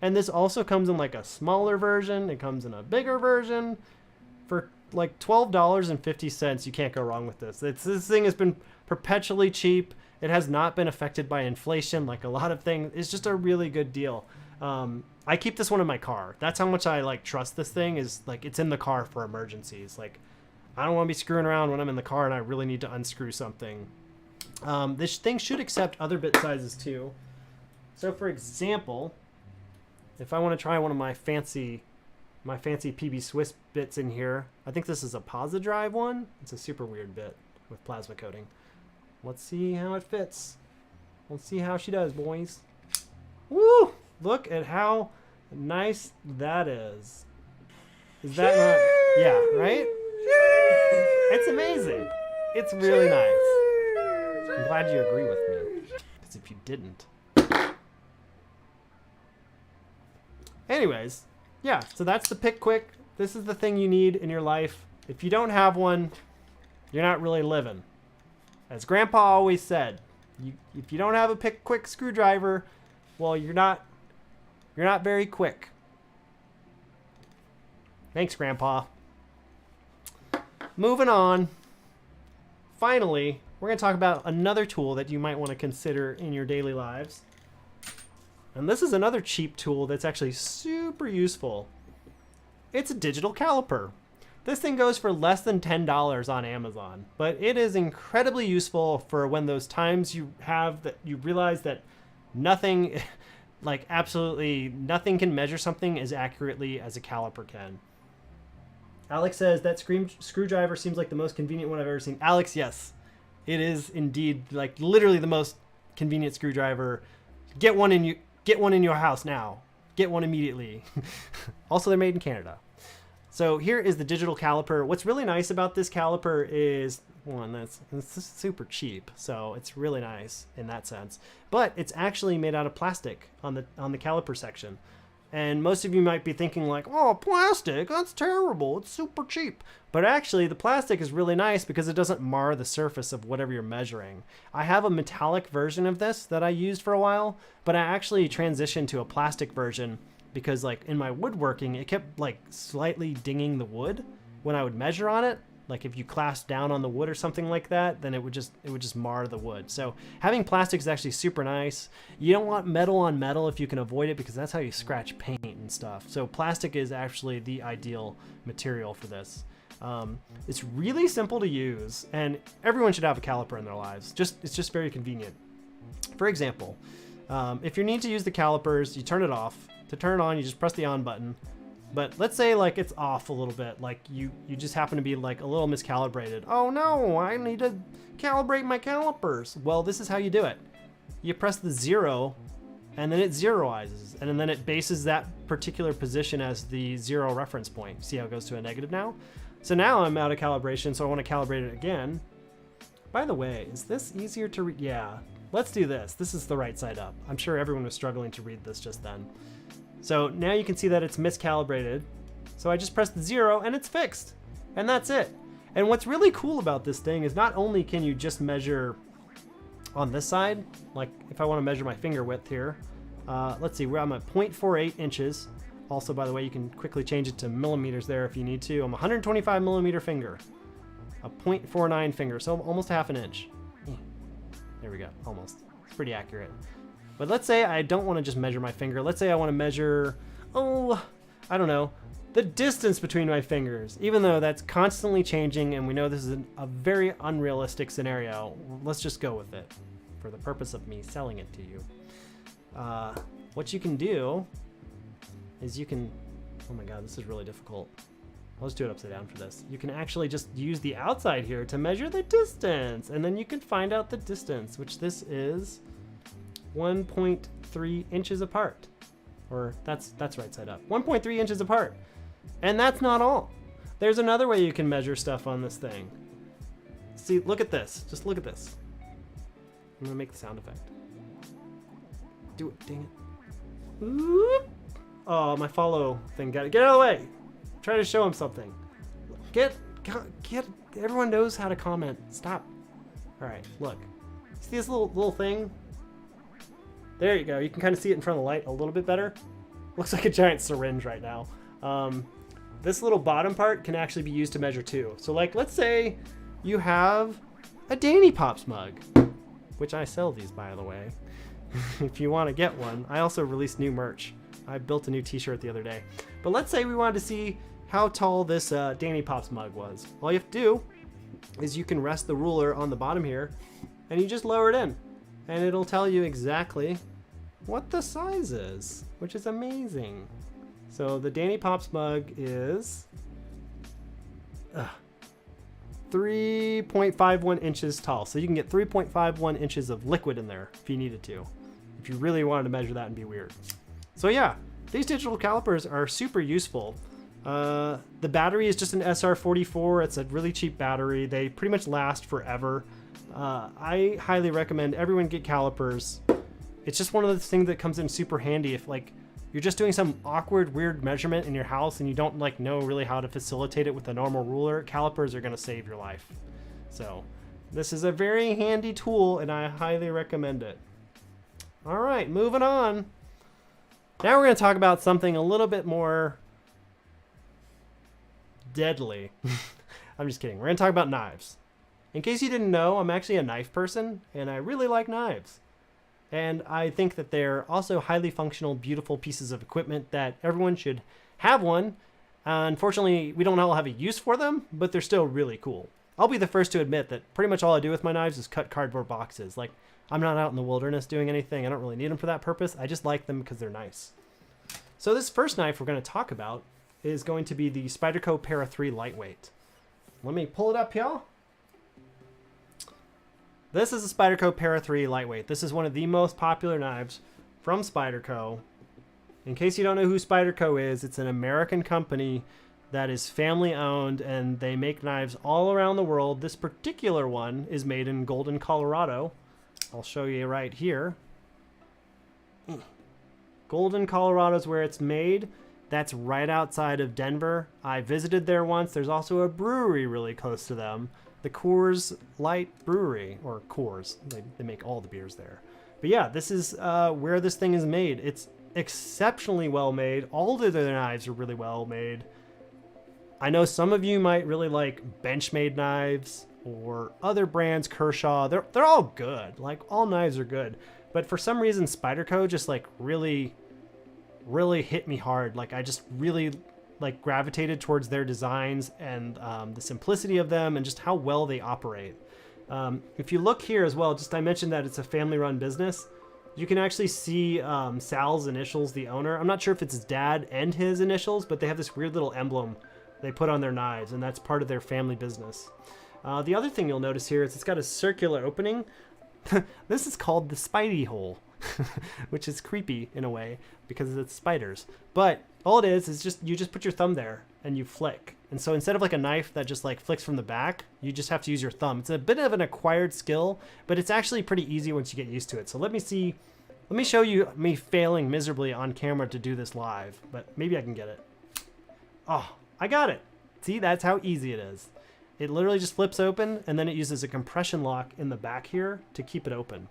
And this also comes in like a smaller version. It comes in a bigger version. For like $12.50, you can't go wrong with this. This thing has been perpetually cheap. It has not been affected by inflation like a lot of things. It's just a really good deal. I keep this one in my car. That's how much I like trust this thing, is like it's in the car for emergencies. Like I don't want to be screwing around when I'm in the car and I really need to unscrew something. This thing should accept other bit sizes too. So for example, if I want to try one of my fancy PB Swiss bits in here, I think this is a Posi-Drive one. It's a super weird bit with plasma coating. Let's see how it fits. Let's see how she does, boys. Woo! Look at how nice that is. Is that not? Yeah, right? It's amazing. It's really nice. I'm glad you agree with me. Because if you didn't. Anyways, yeah, so that's the Pickwick. This is the thing you need in your life. If you don't have one, you're not really living. As Grandpa always said, if you don't have a Pickwick screwdriver, well, you're not very quick. Thanks, Grandpa. Moving on. Finally, we're going to talk about another tool that you might want to consider in your daily lives. And this is another cheap tool that's actually super useful. It's a digital caliper. This thing goes for less than $10 on Amazon, but it is incredibly useful for when those times you have that you realize that nothing, like absolutely nothing can measure something as accurately as a caliper can. Alex says that screwdriver seems like the most convenient one I've ever seen. Alex, yes, it is indeed like literally the most convenient screwdriver. Get one in your house now. Get one immediately. Also, they're made in Canada. So here is the digital caliper. What's really nice about this caliper is, one, it's super cheap, so it's really nice in that sense. But it's actually made out of plastic on the caliper section. And most of you might be thinking like, oh, plastic, that's terrible, it's super cheap. But actually, the plastic is really nice because it doesn't mar the surface of whatever you're measuring. I have a metallic version of this that I used for a while, but I actually transitioned to a plastic version because like in my woodworking, it kept like slightly dinging the wood when I would measure on it. Like if you clasped down on the wood or something like that, then it would just mar the wood. So having plastic is actually super nice. You don't want metal on metal if you can avoid it because that's how you scratch paint and stuff. So plastic is actually the ideal material for this. It's really simple to use, and everyone should have a caliper in their lives. It's just very convenient. For example, if you need to use the calipers, you turn it off. To turn it on, you just press the on button. But let's say like it's off a little bit, like you just happen to be like a little miscalibrated. Oh no, I need to calibrate my calipers. Well, this is how you do it. You press the 0 and then it zeroizes, and then it bases that particular position as the 0 reference point. See how it goes to a negative now? So now I'm out of calibration, so I want to calibrate it again. By the way, is this easier to read? Yeah, let's do this. This is the right side up. I'm sure everyone was struggling to read this just then. So now you can see that it's miscalibrated. So I just press the 0 and it's fixed. And that's it. And what's really cool about this thing is not only can you just measure on this side, like if I want to measure my finger width here, let's see, I'm at 0.48 inches. Also, by the way, you can quickly change it to millimeters there if you need to. I'm a 125 millimeter finger, a 0.49 finger, so almost half an inch. There we go, almost. It's pretty accurate. But let's say I don't want to just measure my finger. Let's say I want to measure, oh, I don't know, the distance between my fingers. Even though that's constantly changing and we know this is a very unrealistic scenario, let's just go with it for the purpose of me selling it to you. What you can do is you can, oh my god, this is really difficult. I'll just do it upside down for this. You can actually just use the outside here to measure the distance, and then you can find out the distance, which this is 1.3 inches apart. Or that's right side up. 1.3 inches apart. And that's not all. There's another way you can measure stuff on this thing. See, look at this. Just look at this. I'm gonna make the sound effect. Do it, dang it. Oop. Oh, my follow thing got it. Get out of the way. Try to show him something. Get, everyone knows how to comment. Stop. All right, look. See this little thing? There you go. You can kind of see it in front of the light a little bit better. Looks like a giant syringe right now. This little bottom part can actually be used to measure too. So like, let's say you have a Danny Pops mug, which I sell these, by the way. If you want to get one. I also released new merch. I built a new t-shirt the other day. But let's say we wanted to see how tall this Danny Pops mug was. All you have to do is you can rest the ruler on the bottom here and you just lower it in. And it'll tell you exactly what the size is, which is amazing. So the Danny Pops mug is 3.51 inches tall. So you can get 3.51 inches of liquid in there if you needed to, if you really wanted to measure that and be weird. So yeah, these digital calipers are super useful. The battery is just an SR44. It's a really cheap battery. They pretty much last forever. I highly recommend everyone get calipers. It's just one of those things that comes in super handy if like you're just doing some awkward, weird measurement in your house and you don't like know really how to facilitate it with a normal ruler. Calipers are gonna save your life. So this is a very handy tool and I highly recommend it. All right, moving on. Now we're gonna talk about something a little bit more deadly. I'm just kidding. We're gonna talk about knives. In case you didn't know, I'm actually a knife person and I really like knives. And I think that they're also highly functional, beautiful pieces of equipment that everyone should have one. Unfortunately, we don't all have a use for them, but they're still really cool. I'll be the first to admit that pretty much all I do with my knives is cut cardboard boxes. Like, I'm not out in the wilderness doing anything. I don't really need them for that purpose. I just like them because they're nice. So this first knife we're going to talk about is going to be the Spyderco Para 3 Lightweight. Let me pull it up, y'all. This is a Spyderco Para 3 Lightweight. This is one of the most popular knives from Spyderco. In case you don't know who Spyderco is, it's an American company that is family owned and they make knives all around the world. This particular one is made in Golden, Colorado. I'll show you right here. Golden, Colorado is where it's made. That's right outside of Denver. I visited there once. There's also a brewery really close to them. The Coors Light Brewery, or Coors. They make all the beers there. But yeah, this is where this thing is made. It's exceptionally well made. All of their knives are really well made. I know some of you might really like Benchmade knives or other brands, Kershaw. They're all good. Like, all knives are good. But for some reason, Spyderco just like really hit me hard. Like, I just really like gravitated towards their designs and the simplicity of them and just how well they operate. If you look here as well, just I mentioned that it's a family-run business. You can actually see Sal's initials, the owner. I'm not sure if it's his dad and his initials, but they have this weird little emblem they put on their knives, and that's part of their family business. The other thing you'll notice here is it's got a circular opening. This is called the Spidey hole, which is creepy in a way because it's spiders. But all it is just you just put your thumb there and you flick. And so instead of like a knife that just like flicks from the back, you just have to use your thumb. It's a bit of an acquired skill, but it's actually pretty easy once you get used to it. So let me show you me failing miserably on camera to do this live, but maybe I can get it. Oh, I got it. See, that's how easy it is. It literally just flips open and then it uses a compression lock in the back here to keep it open.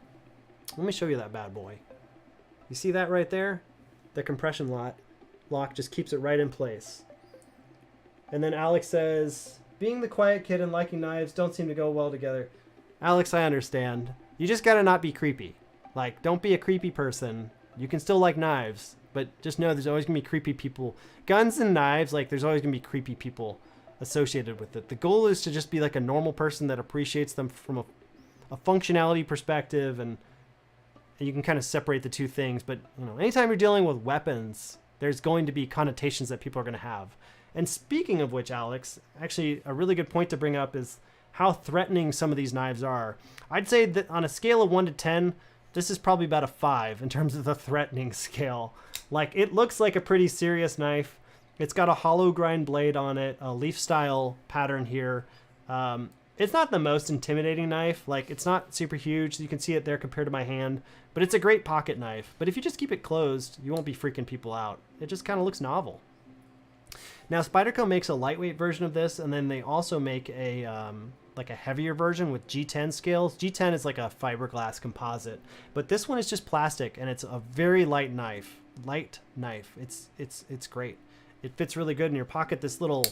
Let me show you that bad boy. You see that right there? The compression lock lock just keeps it right in place. And then Alex says, being the quiet kid and liking knives don't seem to go well together. Alex, I understand. You just gotta not be creepy. Like, don't be a creepy person. You can still like knives, but just know there's always gonna be creepy people. Guns and knives, like, there's always gonna be creepy people associated with it. The goal is to just be like a normal person that appreciates them from a functionality perspective, and you can kind of separate the two things. But, you know, anytime you're dealing with weapons, there's going to be connotations that people are going to have. And speaking of which, Alex, actually a really good point to bring up is how threatening some of these knives are. I'd say that on a scale of 1 to 10, this is probably about a 5 in terms of the threatening scale. Like, it looks like a pretty serious knife. It's got a hollow grind blade on it, a leaf style pattern here. It's not the most intimidating knife. Like, it's not super huge. You can see it there compared to my hand, but it's a great pocket knife. But if you just keep it closed, you won't be freaking people out. It just kind of looks novel. Now, Spyderco makes a lightweight version of this, and then they also make a like a heavier version with G10 scales. G10 is like a fiberglass composite, but this one is just plastic, and it's a very light knife. Light knife. It's great. It fits really good in your pocket. This little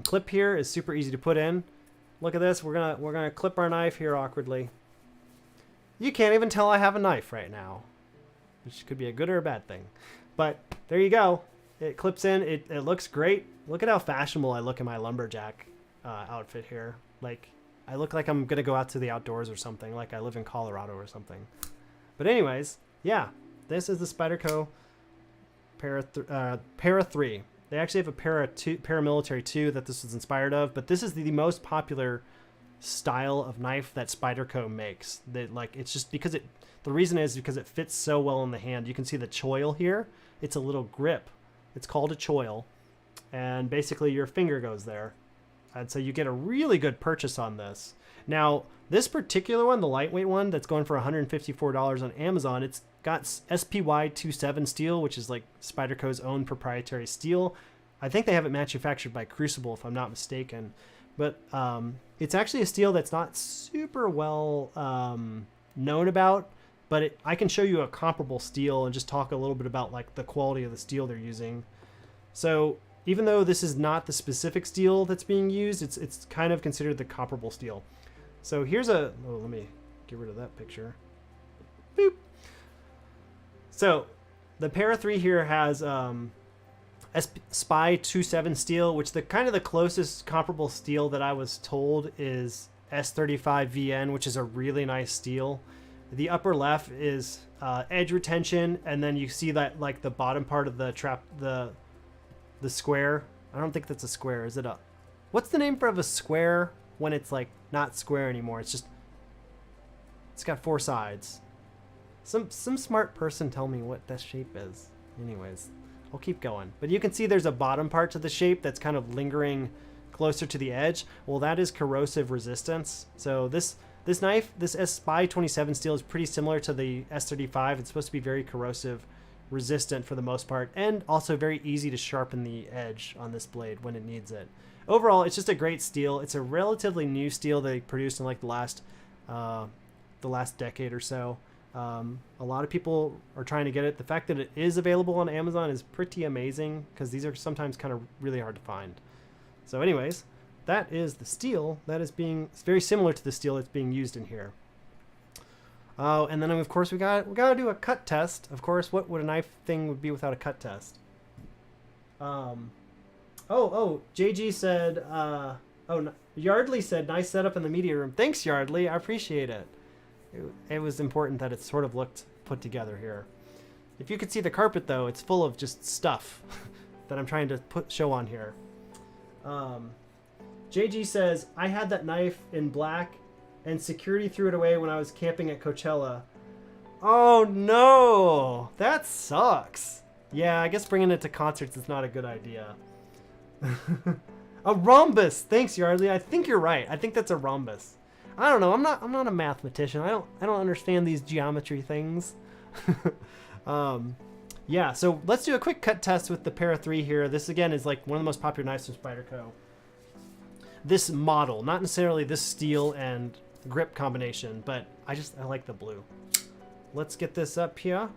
clip here is super easy to put in. Look at this. We're gonna clip our knife here awkwardly. You can't even tell I have a knife right now, which could be a good or a bad thing. But there you go. It clips in. It looks great. Look at how fashionable I look in my lumberjack outfit here. Like, I look like I'm gonna go out to the outdoors or something. Like I live in Colorado or something. But anyways, yeah, this is the Spyderco Para 3. They actually have a paramilitary 2 that this was inspired of, but this is the most popular style of knife that Spyderco makes. It's just because the reason is because it fits so well in the hand. You can see the choil here. It's a little grip. It's called a choil, and basically your finger goes there. And so you get a really good purchase on this. Now, this particular one, the lightweight one that's going for $154 on Amazon, it's got SPY27 steel, which is like Spyderco's own proprietary steel. I think they have it manufactured by Crucible, if I'm not mistaken. But it's actually a steel that's not super well known about, but I can show you a comparable steel and just talk a little bit about like the quality of the steel they're using. So even though this is not the specific steel that's being used, it's kind of considered the comparable steel. So here's let me get rid of that picture. Boop. So the Para 3 here has SPY27 steel, which the kind of the closest comparable steel that I was told is S35VN, which is a really nice steel. The upper left is edge retention, and then you see that like the bottom part of the the square. I don't think that's a square. Is it a? What's the name for a square when it's like not square anymore? It's got 4 sides. Some smart person tell me what that shape is. Anyways, I'll keep going. But you can see there's a bottom part to the shape that's kind of lingering closer to the edge. Well, that is corrosive resistance. So this knife, this SPY27 steel is pretty similar to the S35. It's supposed to be very corrosive resistant for the most part, and also very easy to sharpen the edge on this blade when it needs it. Overall, it's just a great steel. It's a relatively new steel they produced in like the last decade or so. A lot of people are trying to get it. The fact that it is available on Amazon is pretty amazing, because these are sometimes kind of really hard to find. So anyways, that is the steel that is it's very similar to the steel that's being used in here. Oh, and then of course we gotta do a cut test. Of course, what would a knife thing would be without a cut test? JG said, Yardley said, nice setup in the media room. Thanks, Yardley. I appreciate it. It was important that it sort of looked put together here. If you could see the carpet, though, it's full of just stuff that I'm trying to show on here. JG says, I had that knife in black, and security threw it away when I was camping at Coachella. Oh, no. That sucks. Yeah, I guess bringing it to concerts is not a good idea. A rhombus. Thanks, Yardley. I think you're right. I think that's a rhombus. I don't know. I'm not a mathematician. I don't understand these geometry things. Yeah, so let's do a quick cut test with the Para 3 here. This again is like one of the most popular knives from Spyderco. This model, not necessarily this steel and grip combination, but I like the blue. Let's get this up here.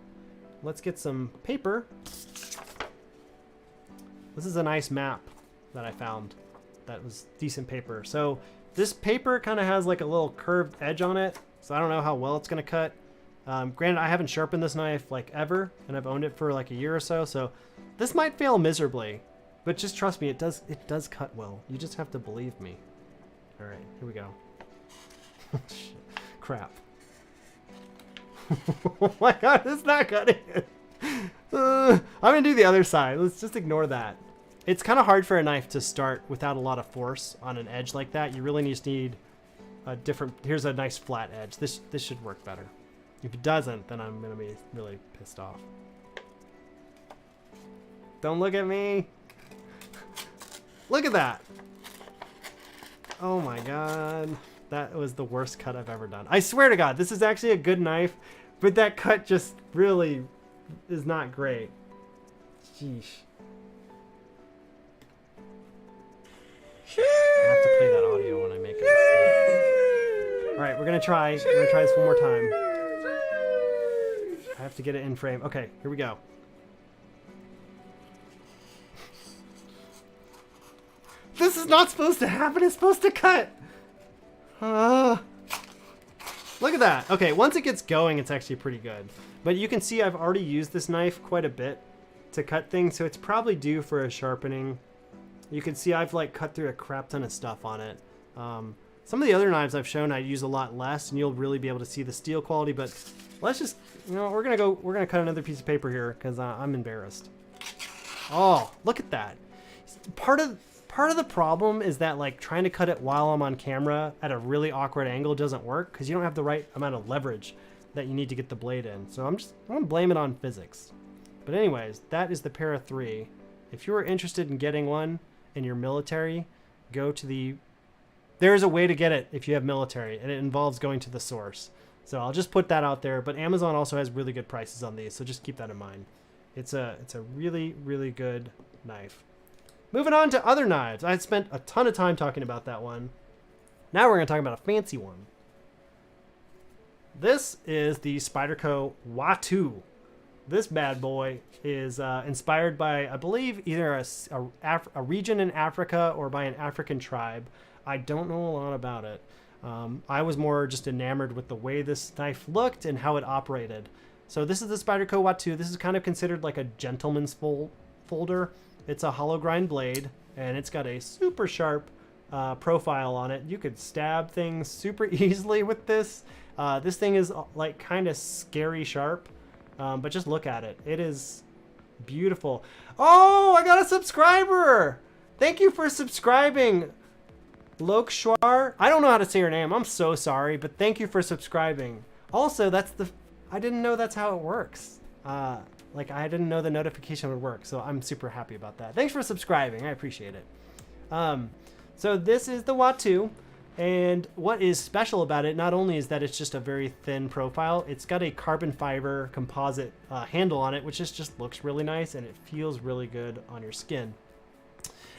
Let's get some paper. This is a nice map that I found that was decent paper. So this paper kind of has like a little curved edge on it, so I don't know how well it's going to cut. Granted, I haven't sharpened this knife like ever, and I've owned it for like a year or so this might fail miserably, but just trust me, it does cut well. You just have to believe me. All right, here we go. Crap. Oh my god, it's not cutting it. I'm gonna do the other side. Let's just ignore that. It's kind of hard for a knife to start without a lot of force on an edge like that. You really just need a different, here's a nice flat edge. This should work better. If it doesn't, then I'm gonna be really pissed off. Don't look at me. Look at that. Oh my god. That was the worst cut I've ever done. I swear to God, this is actually a good knife, but that cut just really is not great. Sheesh. I have to play that audio when I make a mistake. All right, we're gonna try this one more time. I have to get it in frame. Okay, here we go. This is not supposed to happen. It's supposed to cut. Look at that. Okay, once it gets going, it's actually pretty good. But you can see I've already used this knife quite a bit to cut things, so it's probably due for a sharpening. You can see I've like cut through a crap ton of stuff on it. Some of the other knives I've shown I use a lot less, and you'll really be able to see the steel quality. But let's just, we're gonna cut another piece of paper here because I'm embarrassed. Oh, look at that. Part of the problem is that like trying to cut it while I'm on camera at a really awkward angle doesn't work because you don't have the right amount of leverage that you need to get the blade in. So I'm gonna blame it on physics. But anyways, that is the Para 3. If you are interested in getting one in your military, go to there's a way to get it if you have military, and it involves going to the source. So I'll just put that out there, but Amazon also has really good prices on these, so just keep that in mind. It's a really, really good knife. Moving on to other knives. I spent a ton of time talking about that one. Now we're going to talk about a fancy one. This is the Spyderco Watu. This bad boy is inspired by, I believe, either a region in Africa or by an African tribe. I don't know a lot about it. I was more just enamored with the way this knife looked and how it operated. So this is the Spyderco Watu. This is kind of considered like a gentleman's folder. It's a hollow grind blade, and it's got a super sharp profile on it. You could stab things super easily with this. This thing is like kind of scary sharp, but just look at it. It is beautiful. Oh, I got a subscriber! Thank you for subscribing, Lokshwar. I don't know how to say your name. I'm so sorry, but thank you for subscribing. Also, I didn't know that's how it works. Like, I didn't know the notification would work, so I'm super happy about that. Thanks for subscribing. I appreciate it. So this is the Watu, and what is special about it, not only is that it's just a very thin profile, it's got a carbon fiber composite handle on it, which just looks really nice, and it feels really good on your skin.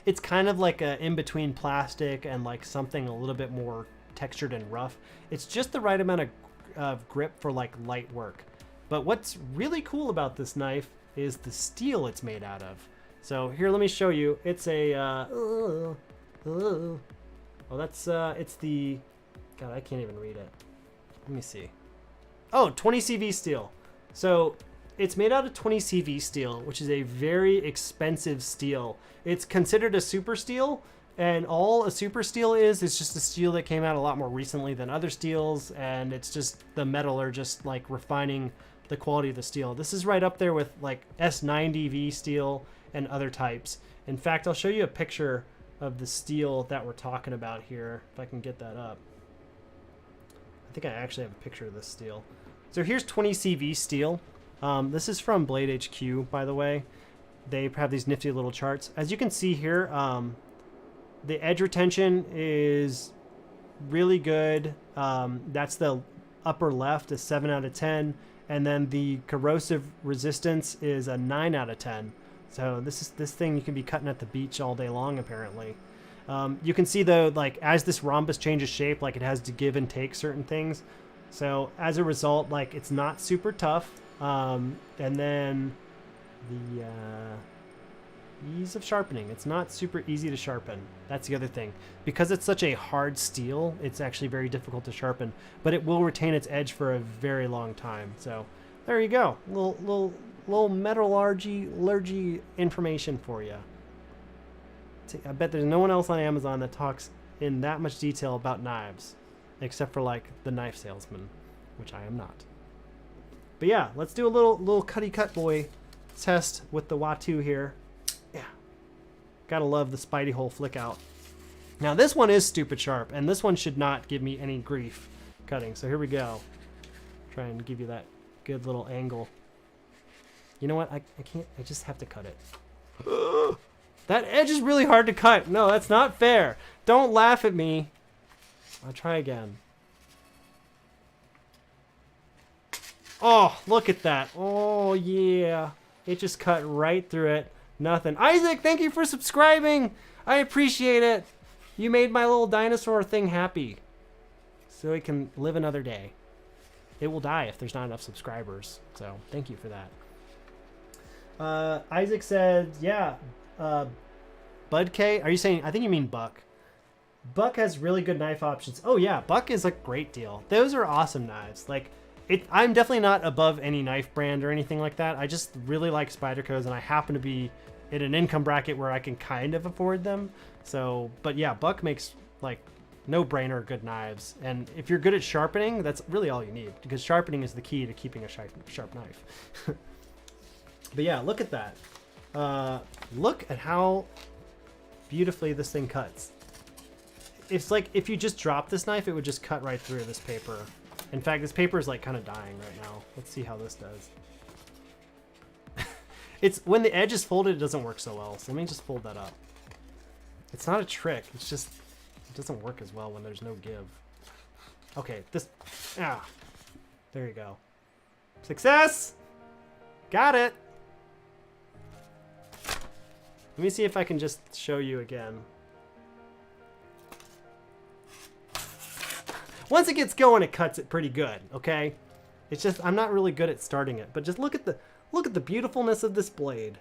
It's kind of like a in-between plastic and like something a little bit more textured and rough. It's just the right amount of grip for like light work. But what's really cool about this knife is the steel it's made out of. So here, let me show you. It's a, it's the, God, I can't even read it. Let me see. Oh, 20 CV steel. So it's made out of 20 CV steel, which is a very expensive steel. It's considered a super steel, and all a super steel is just a steel that came out a lot more recently than other steels, and it's just the metal are just like refining the quality of the steel. This is right up there with like S90V steel and other types. In fact, I'll show you a picture of the steel that we're talking about here, if I can get that up. I think I actually have a picture of this steel. So here's 20 CV steel. This is from Blade HQ, by the way. They have these nifty little charts. As you can see here, the edge retention is really good. That's the upper left, a 7 out of 10. And then the corrosive resistance is a 9 out of 10. So this thing you can be cutting at the beach all day long, apparently. You can see though, like as this rhombus changes shape, like it has to give and take certain things. So as a result, like it's not super tough. And then Ease of sharpening. It's not super easy to sharpen. That's the other thing. Because it's such a hard steel, it's actually very difficult to sharpen, but it will retain its edge for a very long time. So there you go. Little metallurgy information for you. I bet there's no one else on Amazon that talks in that much detail about knives, except for like the knife salesman, which I am not. But yeah, let's do a little cutty cut boy test with the Watu here. Yeah, gotta love the Spidey hole flick out. Now this one is stupid sharp, and this one should not give me any grief cutting. So here we go. Try and give you that good little angle. You know what? I can't. I just have to cut it. That edge is really hard to cut. No, that's not fair. Don't laugh at me. I'll try again. Oh, look at that. Oh, yeah. It just cut right through it. Nothing. Isaac, thank you for subscribing. I appreciate it. You made my little dinosaur thing happy. So it can live another day. It will die if there's not enough subscribers. So thank you for that. Isaac said, yeah. Bud K, are you saying, I think you mean Buck. Buck has really good knife options. Oh yeah, Buck is a great deal. Those are awesome knives. Like, I'm definitely not above any knife brand or anything like that. I just really like Spyderco's, and I happen to be in an income bracket where I can kind of afford them. So, but yeah, Buck makes like no-brainer good knives. And if you're good at sharpening, that's really all you need, because sharpening is the key to keeping a sharp knife. But yeah, look at that. Look at how beautifully this thing cuts. It's like if you just drop this knife, it would just cut right through this paper. In fact, this paper is like kind of dying right now. Let's see how this does. It's when the edge is folded, it doesn't work so well. So let me just fold that up. It's not a trick. It's just, it doesn't work as well when there's no give. Okay, there you go. Success! Got it! Let me see if I can just show you again. Once it gets going, it cuts it pretty good, okay? It's just, I'm not really good at starting it, but just look at the beautifulness of this blade.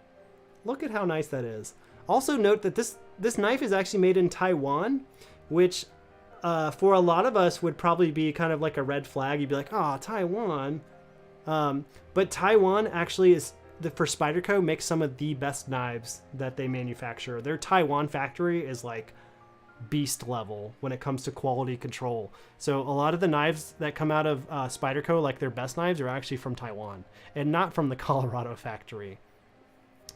Look at how nice that is. Also note that this knife is actually made in Taiwan, which for a lot of us would probably be kind of like a red flag. You'd be like, oh, Taiwan. But Taiwan actually is, for Spyderco, makes some of the best knives that they manufacture. Their Taiwan factory is like beast level when it comes to quality control. So a lot of the knives that come out of Spyderco, like their best knives, are actually from Taiwan and not from the Colorado factory.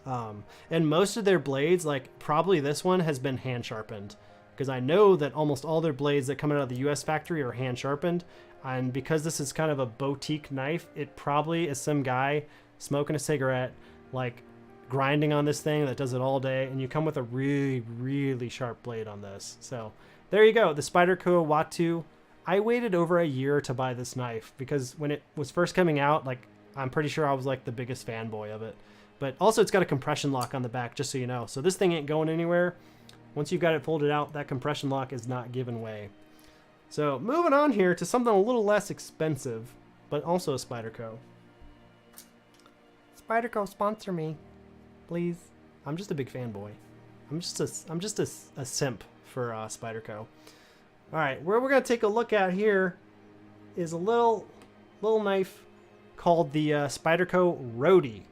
And most of their blades, like probably this one, has been hand sharpened, because I know that almost all their blades that come out of the US factory are hand sharpened. And because this is kind of a boutique knife, it probably is some guy smoking a cigarette, like grinding on this thing that does it all day, and you come with a really, really sharp blade on this. So there you go, the Spyderco Watu. I waited over a year to buy this knife because when it was first coming out, like, I'm pretty sure I was like the biggest fanboy of it. But also it's got a compression lock on the back, just so you know. So this thing ain't going anywhere. Once you've got it folded out, that compression lock is not giving way. So moving on here to something a little less expensive, but also a Spyderco. Spyderco, sponsor me, please. I'm just a big fanboy. I'm just a simp for Spyderco. All right, where we're gonna take a look at here is a little knife called the Spyderco Roadie.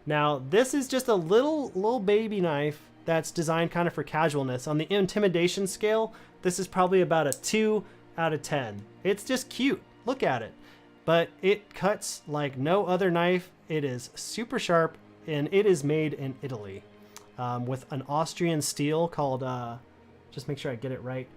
Now this is just a little baby knife that's designed kind of for casualness. On the intimidation scale, this is probably about a 2 out of 10. It's just cute. Look at it. But it cuts like no other knife. It is super sharp, and it is made in Italy with an Austrian steel called, just make sure I get it right,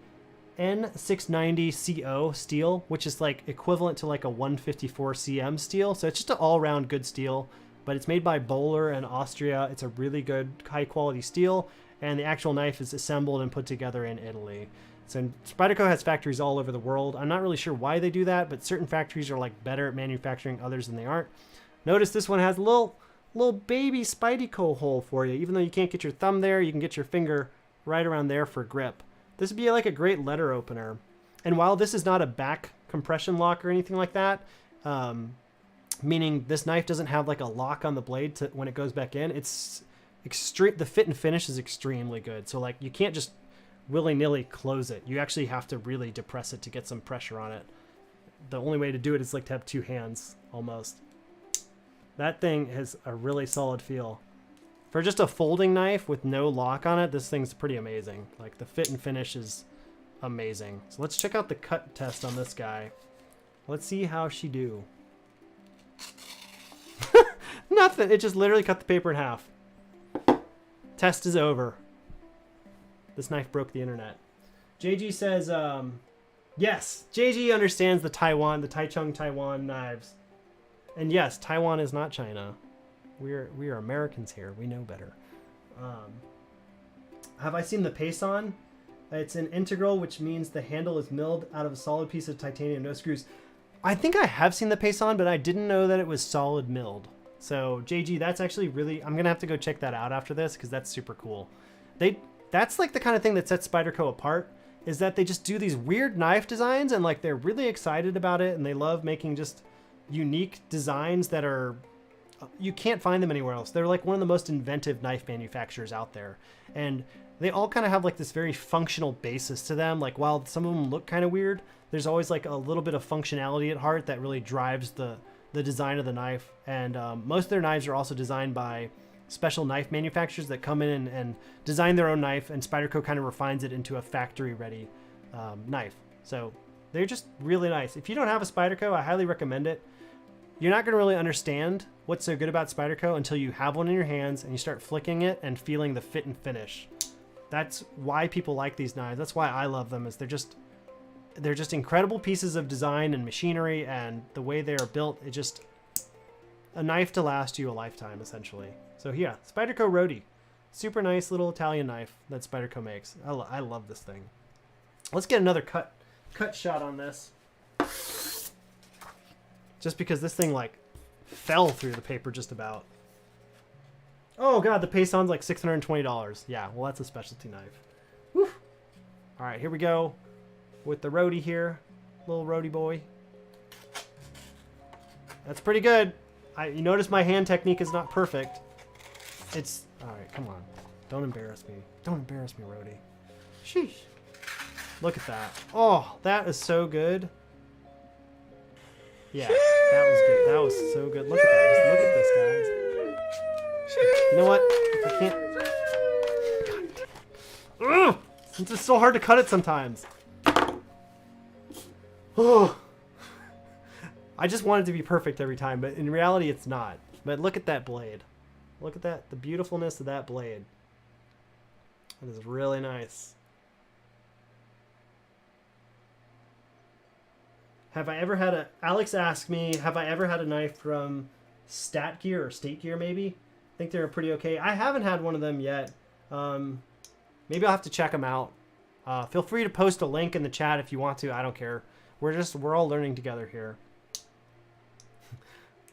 N690CO steel, which is like equivalent to like a 154 cm steel. So it's just an all-around good steel, but it's made by Böhler in Austria. It's a really good high quality steel, and the actual knife is assembled and put together in Italy. So Spyderco has factories all over the world. I'm not really sure why they do that, but certain factories are like better at manufacturing others than they aren't. Notice this one has a little baby Spyderco hole for you. Even though you can't get your thumb there, you can get your finger right around there for grip. This would be like a great letter opener. And while this is not a back compression lock or anything like that, meaning this knife doesn't have like a lock on the blade to when it goes back in, it's the fit and finish is extremely good. So like you can't just willy-nilly close it. You actually have to really depress it to get some pressure on it. The only way to do it is like to have two hands almost. That thing has a really solid feel. For just a folding knife with no lock on it, this thing's pretty amazing. Like the fit and finish is amazing. So let's check out the cut test on this guy. Let's see how she do. Nothing. It just literally cut the paper in half. Test is over. This knife broke the internet. JG says, yes, JG understands the Taichung Taiwan knives. And yes, Taiwan is not China. We are Americans here. We know better. Have I seen the Payson? It's an integral, which means the handle is milled out of a solid piece of titanium, no screws. I think I have seen the Payson, but I didn't know that it was solid milled. So JG, that's actually really, I'm gonna have to go check that out after this because that's super cool. That's like the kind of thing that sets Spyderco apart, is that they just do these weird knife designs and like they're really excited about it and they love making just unique designs that are, you can't find them anywhere else. They're like one of the most inventive knife manufacturers out there. And they all kind of have like this very functional basis to them. Like while some of them look kind of weird, there's always like a little bit of functionality at heart that really drives the design of the knife. And most of their knives are also designed by special knife manufacturers that come in and design their own knife, and Spyderco kind of refines it into a factory ready knife. So they're just really nice. If you don't have a Spyderco, I highly recommend it. You're not going to really understand what's so good about Spyderco until you have one in your hands and you start flicking it and feeling the fit and finish. That's why people like these knives. That's why I love them, is they're just incredible pieces of design and machinery, and the way they are built, it's just a knife to last you a lifetime, essentially. So yeah, Spyderco Roadie. Super nice little Italian knife that Spyderco makes. I love this thing. Let's get another cut shot on this. Just because this thing like fell through the paper just about. Oh god, the Payson's like $620. Yeah, well that's a specialty knife. Woo. All right, here we go with the Roadie here. Little Roadie boy. That's pretty good. You notice my hand technique is not perfect. It's, all right, come on. Don't embarrass me. Don't embarrass me, Roadie. Sheesh. Look at that. Oh, that is so good. Yeah, that was good. That was so good. Look at that. Just look at this, guys. You know what? I can't. Ugh! It's just so hard to cut it sometimes. Oh. I just want it to be perfect every time, but in reality it's not. But look at that blade. Look at that, the beautifulness of that blade. That is really nice. Have I ever had Alex asked me, have I ever had a knife from Stat Gear or State Gear maybe? I think they're pretty okay. I haven't had one of them yet. Maybe I'll have to check them out. Feel free to post a link in the chat if you want to. I don't care. We're all learning together here.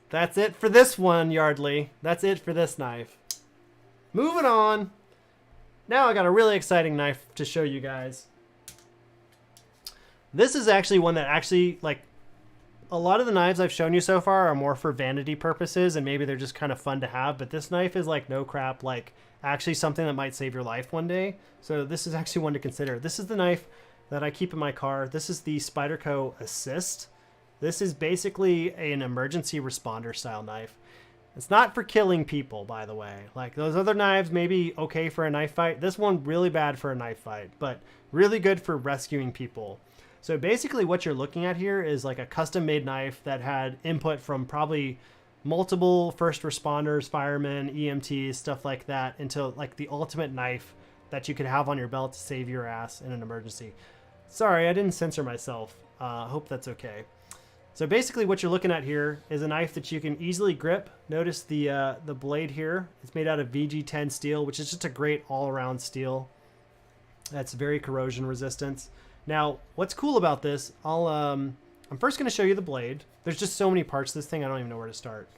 That's it for this one, Yardley. That's it for this knife. Moving on. Now I got a really exciting knife to show you guys. This is actually one that actually, like, a lot of the knives I've shown you so far are more for vanity purposes, and maybe they're just kind of fun to have, but this knife is like no crap, like actually something that might save your life one day. So this is actually one to consider. This is the knife that I keep in my car. This is the Spyderco Assist. This is basically an emergency responder style knife. It's not for killing people, by the way. Like those other knives, maybe okay for a knife fight. This one really bad for a knife fight, but really good for rescuing people. So basically what you're looking at here is like a custom made knife that had input from probably multiple first responders, firemen, EMTs, stuff like that, into like the ultimate knife that you could have on your belt to save your ass in an emergency. Sorry, I didn't censor myself. Hope that's okay. So basically what you're looking at here is a knife that you can easily grip. Notice the blade here. It's made out of VG10 steel, which is just a great all-around steel. That's very corrosion resistant. Now, what's cool about this, I'm first going to show you the blade. There's just so many parts to this thing, I don't even know where to start.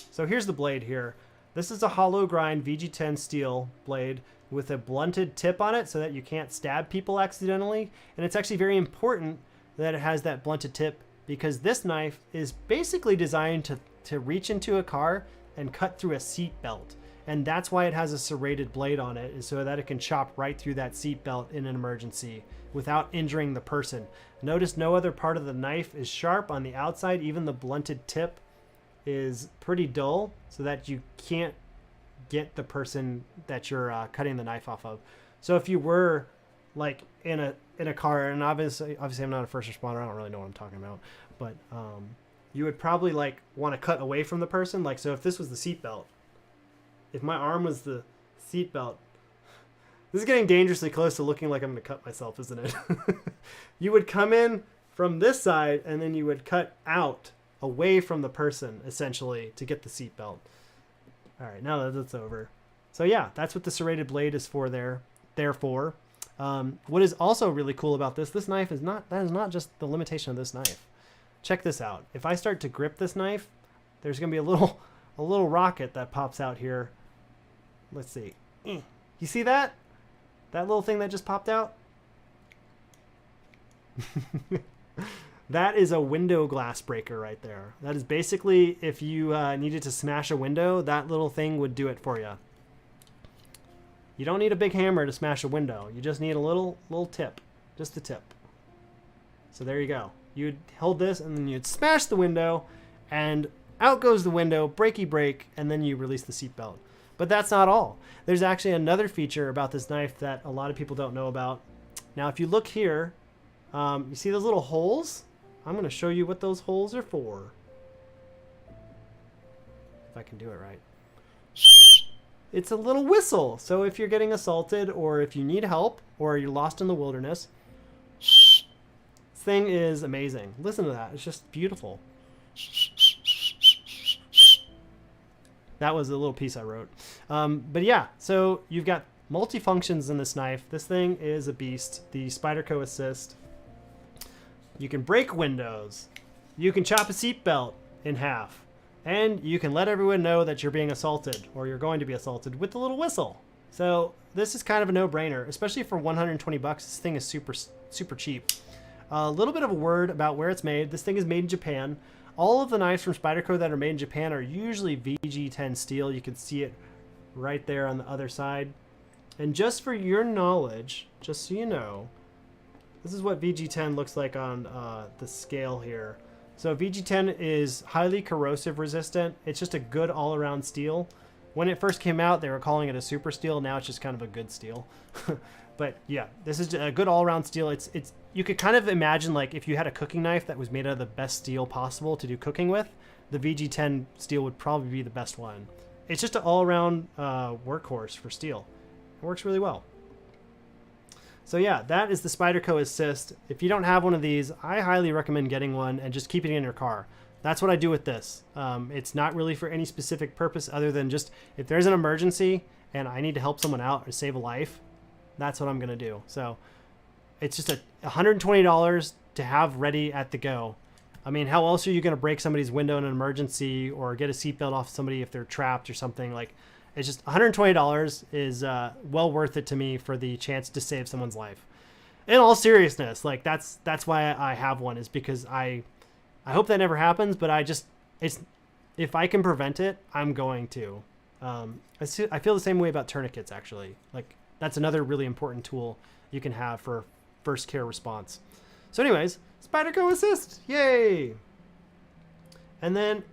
So here's the blade here. This is a hollow grind VG10 steel blade with a blunted tip on it so that you can't stab people accidentally. And it's actually very important that it has that blunted tip, because this knife is basically designed to reach into a car and cut through a seat belt. And that's why it has a serrated blade on it, is so that it can chop right through that seat belt in an emergency without injuring the person. Notice no other part of the knife is sharp on the outside. Even the blunted tip is pretty dull so that you can't get the person that you're cutting the knife off of. So if you were like in a car, and obviously I'm not a first responder, I don't really know what I'm talking about, but you would probably like want to cut away from the person. Like, so if this was the seat belt, if my arm was the seat belt, this is getting dangerously close to looking like I'm going to cut myself, isn't it? You would come in from this side and then you would cut out away from the person essentially to get the seat belt. All right, now that that's over. So yeah, that's what the serrated blade is for there. Therefore, what is also really cool about this knife is that is not just the limitation of this knife. Check this out. If I start to grip this knife, there's going to be a little rocket that pops out here. Let's see. You see that? That little thing that just popped out? That is a window glass breaker right there. That is basically, if you needed to smash a window, that little thing would do it for you. You don't need a big hammer to smash a window. You just need a little tip. Just a tip. So there you go. You'd hold this and then you'd smash the window and out goes the window, breaky break, and then you release the seatbelt. But that's not all. There's actually another feature about this knife that a lot of people don't know about. Now, if you look here, you see those little holes? I'm going to show you what those holes are for. If I can do it right. It's a little whistle. So if you're getting assaulted or if you need help or you're lost in the wilderness, this thing is amazing. Listen to that. It's just beautiful. That was a little piece I wrote. But yeah, so you've got multi-functions in this knife. This thing is a beast. The Spyderco Assist. You can break windows. You can chop a seatbelt in half. And you can let everyone know that you're being assaulted or you're going to be assaulted with a little whistle. So this is kind of a no-brainer, especially for 120 bucks. This thing is super cheap. A little bit of a word about where it's made. This thing is made in Japan. All of the knives from Spyderco that are made in Japan are usually VG10 steel. You can see it right there on the other side. And just for your knowledge, just so you know, this is what VG10 looks like on the scale here. So VG10 is highly corrosive resistant. It's just a good all-around steel. When it first came out, they were calling it a super steel. Now it's just kind of a good steel. But yeah, this is a good all-around steel. It's you could kind of imagine like if you had a cooking knife that was made out of the best steel possible to do cooking with, the VG10 steel would probably be the best one. It's just an all-around workhorse for steel. It works really well. So yeah, that is the Spyderco Assist. If you don't have one of these, I highly recommend getting one and just keeping it in your car. That's what I do with this. It's not really for any specific purpose other than just if there's an emergency and I need to help someone out or save a life, that's what I'm going to do. So it's just $120 to have ready at the go. I mean, how else are you going to break somebody's window in an emergency or get a seatbelt off somebody if they're trapped or something? Like, it's just $120 is well worth it to me for the chance to save someone's life. In all seriousness, like that's why I have one, is because I hope that never happens, but if I can prevent it, I'm going to. I feel the same way about tourniquets, actually. Like, that's another really important tool you can have for first care response. So anyways, Spyderco Assist, yay! And then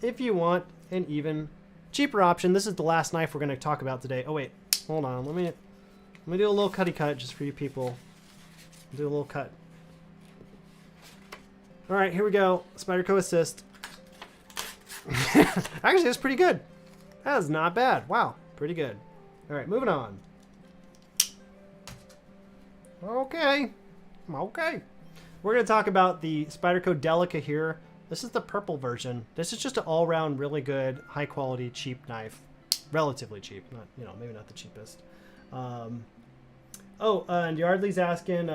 if you want an even cheaper option, this is the last knife we're going to talk about today. Oh wait, hold on, let me do a little cutty cut just for you people. Do a little cut. All right, here we go. Spyderco Assist. Actually, that's pretty good. That is not bad. Wow, pretty good. All right, moving on. Okay. We're going to talk about the Spyderco Delica here. This is the purple version. This is just an all-around really good, high-quality, cheap knife. Relatively cheap. Not, maybe not the cheapest. And Yardley's asking,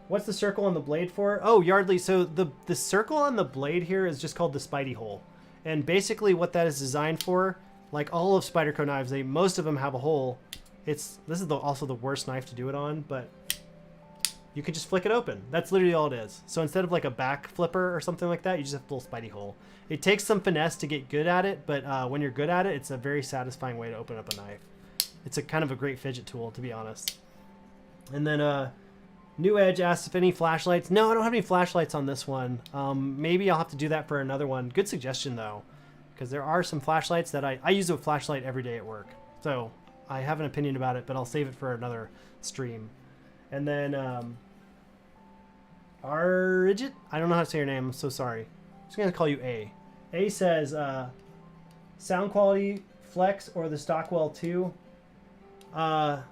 what's the circle on the blade for? Oh, Yardley, so the circle on the blade here is just called the Spidey hole. And basically what that is designed for, like all of Spyderco knives, most of them have a hole. This is also the worst knife to do it on, but you can just flick it open. That's literally all it is. So instead of like a back flipper or something like that, you just have a little Spidey hole. It takes some finesse to get good at it, but when you're good at it, it's a very satisfying way to open up a knife. It's a kind of a great fidget tool, to be honest. And then New Edge asks if any flashlights. No, I don't have any flashlights on this one. Maybe I'll have to do that for another one. Good suggestion though, because there are some flashlights that I use a flashlight every day at work. So I have an opinion about it, but I'll save it for another stream. And then Arigit, I don't know how to say your name. I'm so sorry. I'm just gonna call you A. A says sound quality Flex or the Stockwell 2. The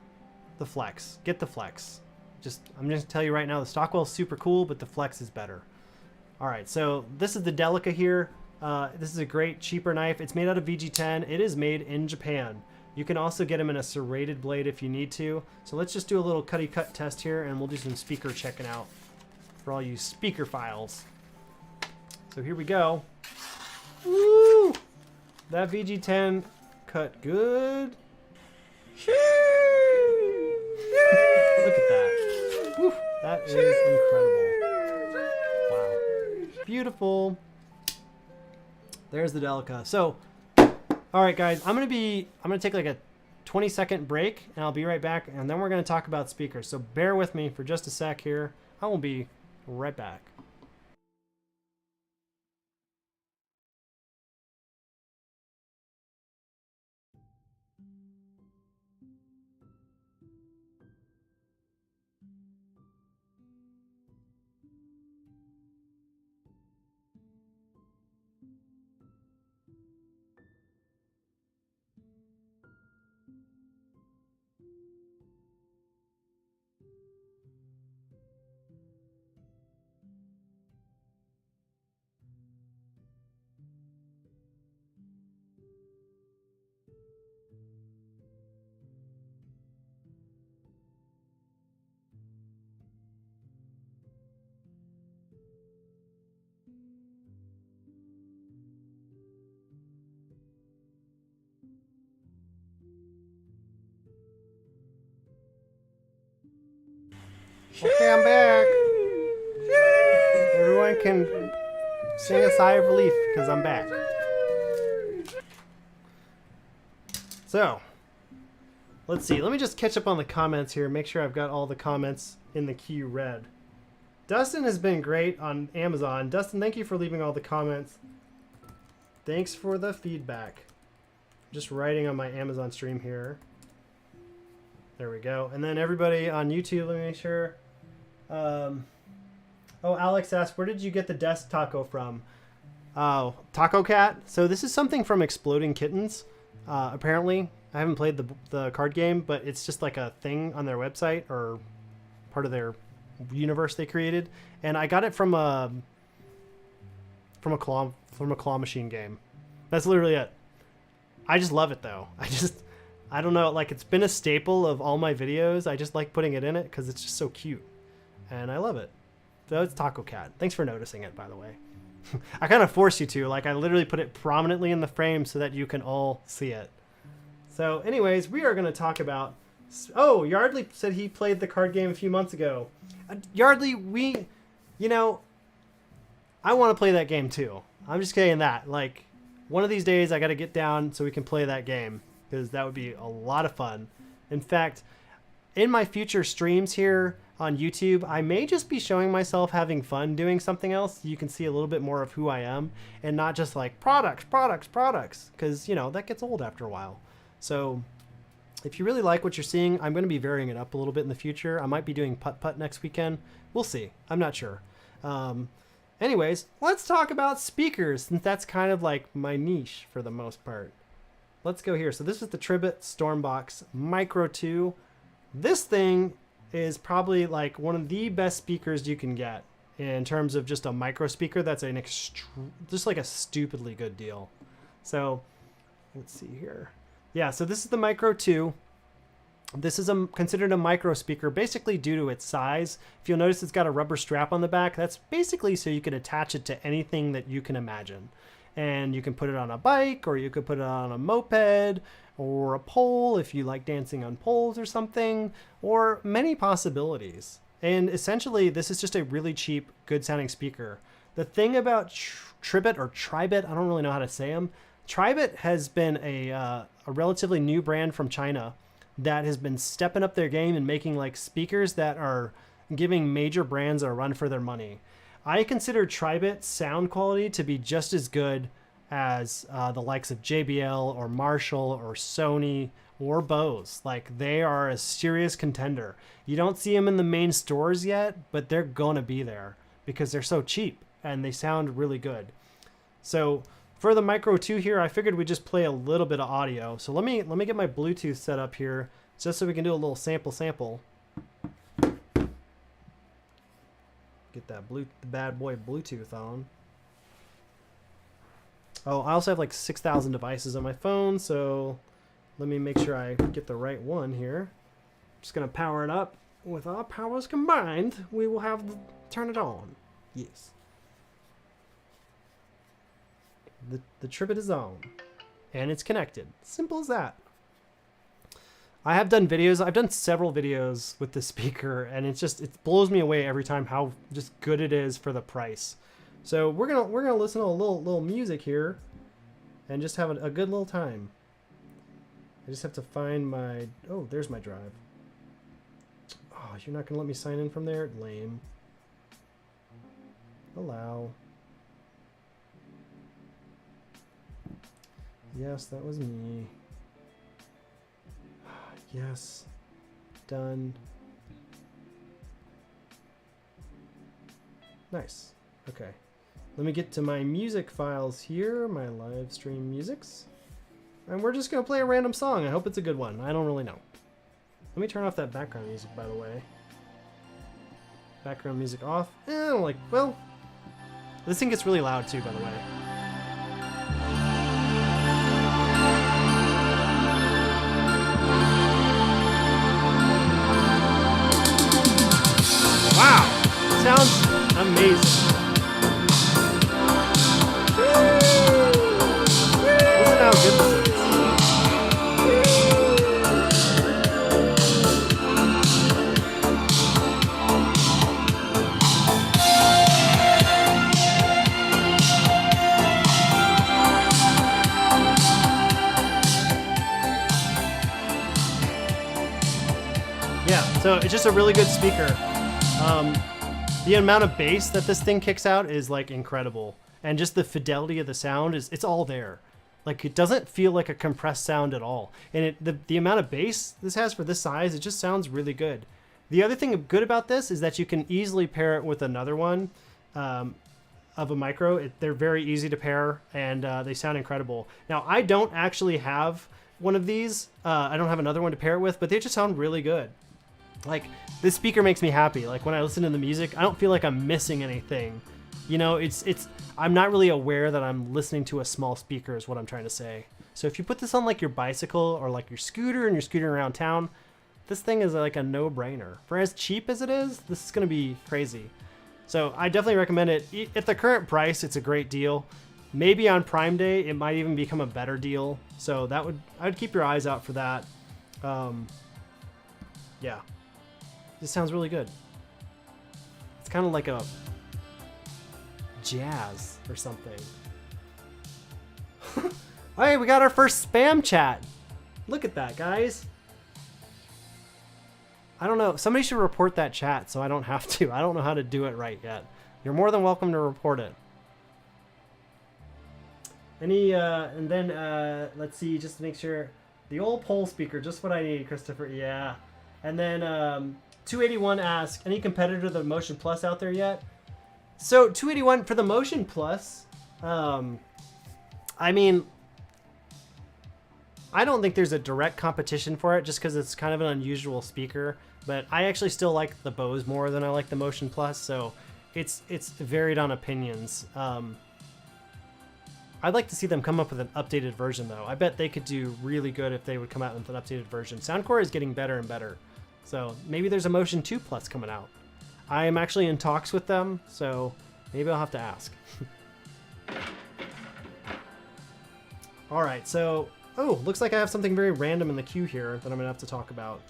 Flex. Get the Flex. I'm just gonna tell you right now, the Stockwell's super cool, but the Flex is better. All right, so this is the Delica here. This is a great cheaper knife. It's made out of VG10. It is made in Japan. You can also get them in a serrated blade if you need to. So let's just do a little cutty cut test here, and we'll do some speaker checking out for all you speaker files. So here we go. Woo! That VG10 cut good. Look at that. Woo, that is incredible. Wow. Beautiful. There's the Delica. So, all right, guys, I'm gonna take like a 20-second break, and I'll be right back, and then we're gonna talk about speakers. So bear with me for just a sec here. I will be right back. Okay, I'm back. Everyone can sing a sigh of relief because I'm back. So, let's see. Let me just catch up on the comments here. Make sure I've got all the comments in the queue read. Dustin has been great on Amazon. Dustin, thank you for leaving all the comments. Thanks for the feedback. Just writing on my Amazon stream here. There we go. And then everybody on YouTube, let me make sure. Oh, Alex asked, where did you get the desk taco from? Oh, Taco Cat. So this is something from Exploding Kittens. Apparently, I haven't played the card game, but it's just like a thing on their website or part of their universe they created. And I got it from a claw machine game. That's literally it. I just love it though. I don't know, like it's been a staple of all my videos. I just like putting it in it because it's just so cute. And I love it. So it's Taco Cat. Thanks for noticing it, by the way. I kind of force you to. Like I literally put it prominently in the frame so that you can all see it. So anyways, we are going to talk about... Oh, Yardley said he played the card game a few months ago. Yardley, I want to play that game too. I'm just saying that. Like, one of these days I got to get down so we can play that game. Because that would be a lot of fun. In fact, in my future streams here on YouTube, I may just be showing myself having fun doing something else. So you can see a little bit more of who I am and not just like products. Because, that gets old after a while. So if you really like what you're seeing, I'm going to be varying it up a little bit in the future. I might be doing putt-putt next weekend. We'll see. I'm not sure. Anyways, let's talk about speakers, since that's kind of like my niche for the most part. Let's go here. So this is the Tribit Stormbox Micro 2. This thing is probably like one of the best speakers you can get in terms of just a micro speaker. That's just like a stupidly good deal. So let's see here. Yeah, so this is the Micro 2. This is considered a micro speaker basically due to its size. If you'll notice, it's got a rubber strap on the back. That's basically so you can attach it to anything that you can imagine. And you can put it on a bike, or you could put it on a moped, or a pole if you like dancing on poles or something, or many possibilities. And essentially, this is just a really cheap, good sounding speaker. The thing about Tribit or Tribit, I don't really know how to say them. Tribit has been a relatively new brand from China that has been stepping up their game and making like speakers that are giving major brands a run for their money. I consider Tribit's sound quality to be just as good as the likes of JBL or Marshall or Sony or Bose. Like, they are a serious contender. You don't see them in the main stores yet, but they're gonna be there because they're so cheap and they sound really good. So for the Micro 2 here, I figured we'd just play a little bit of audio. So let me get my Bluetooth set up here just so we can do a little sample. Get that the bad boy Bluetooth on. Oh, I also have like 6,000 devices on my phone, so let me make sure I get the right one here. Just gonna power it up. With our powers combined, we will turn it on. Yes. The Tribit is on, and it's connected. Simple as that. I have done videos. I've done several videos with this speaker, and it blows me away every time how just good it is for the price. So we're gonna listen to a little music here, and just have a good little time. I just have to find my. Oh, there's my drive. Oh, you're not gonna let me sign in from there? Lame. Allow. Yes, that was me. Yes. Done. Nice. Okay. Let me get to my music files here, my live stream musics. And we're just going to play a random song. I hope it's a good one. I don't really know. Let me turn off that background music, by the way. Background music off. I don't like, well, this thing gets really loud too, by the way. Wow, sounds amazing. Listen how good this is. Yeah, so it's just a really good speaker. The amount of bass that this thing kicks out is like incredible, and just the fidelity of the sound it's all there. Like, it doesn't feel like a compressed sound at all, and the amount of bass this has for this size, it just sounds really good. The other thing good about this is that you can easily pair it with another one of a micro. They're very easy to pair, and they sound incredible. Now, I don't actually have one of these. I don't have another one to pair it with, but they just sound really good. Like, this speaker makes me happy. Like, when I listen to the music, I don't feel like I'm missing anything. You know, I'm not really aware that I'm listening to a small speaker is what I'm trying to say. So if you put this on like your bicycle or like your scooter and you're scooting around town, this thing is like a no-brainer. For as cheap as it is, this is going to be crazy. So I definitely recommend it. At the current price, it's a great deal. Maybe on Prime Day, it might even become a better deal. So I'd keep your eyes out for that. Yeah. This sounds really good. It's kind of like a jazz or something. Hey, we got our first spam chat. Look at that, guys. I don't know. Somebody should report that chat so I don't have to. I don't know how to do it right yet. You're more than welcome to report it. And then let's see, just to make sure. The old pole speaker, just what I need, Christopher. Yeah. And then 281 asks, any competitor to the Motion Plus out there yet? So 281 for the Motion Plus, I mean, I don't think there's a direct competition for it just because it's kind of an unusual speaker, but I actually still like the Bose more than I like the Motion Plus, so it's varied on opinions. I'd like to see them come up with an updated version, though. I bet they could do really good if they would come out with an updated version. Soundcore is getting better and better. So maybe there's a Motion 2 Plus coming out. I am actually in talks with them, so maybe I'll have to ask. All right, so, oh, looks like I have something very random in the queue here that I'm gonna have to talk about.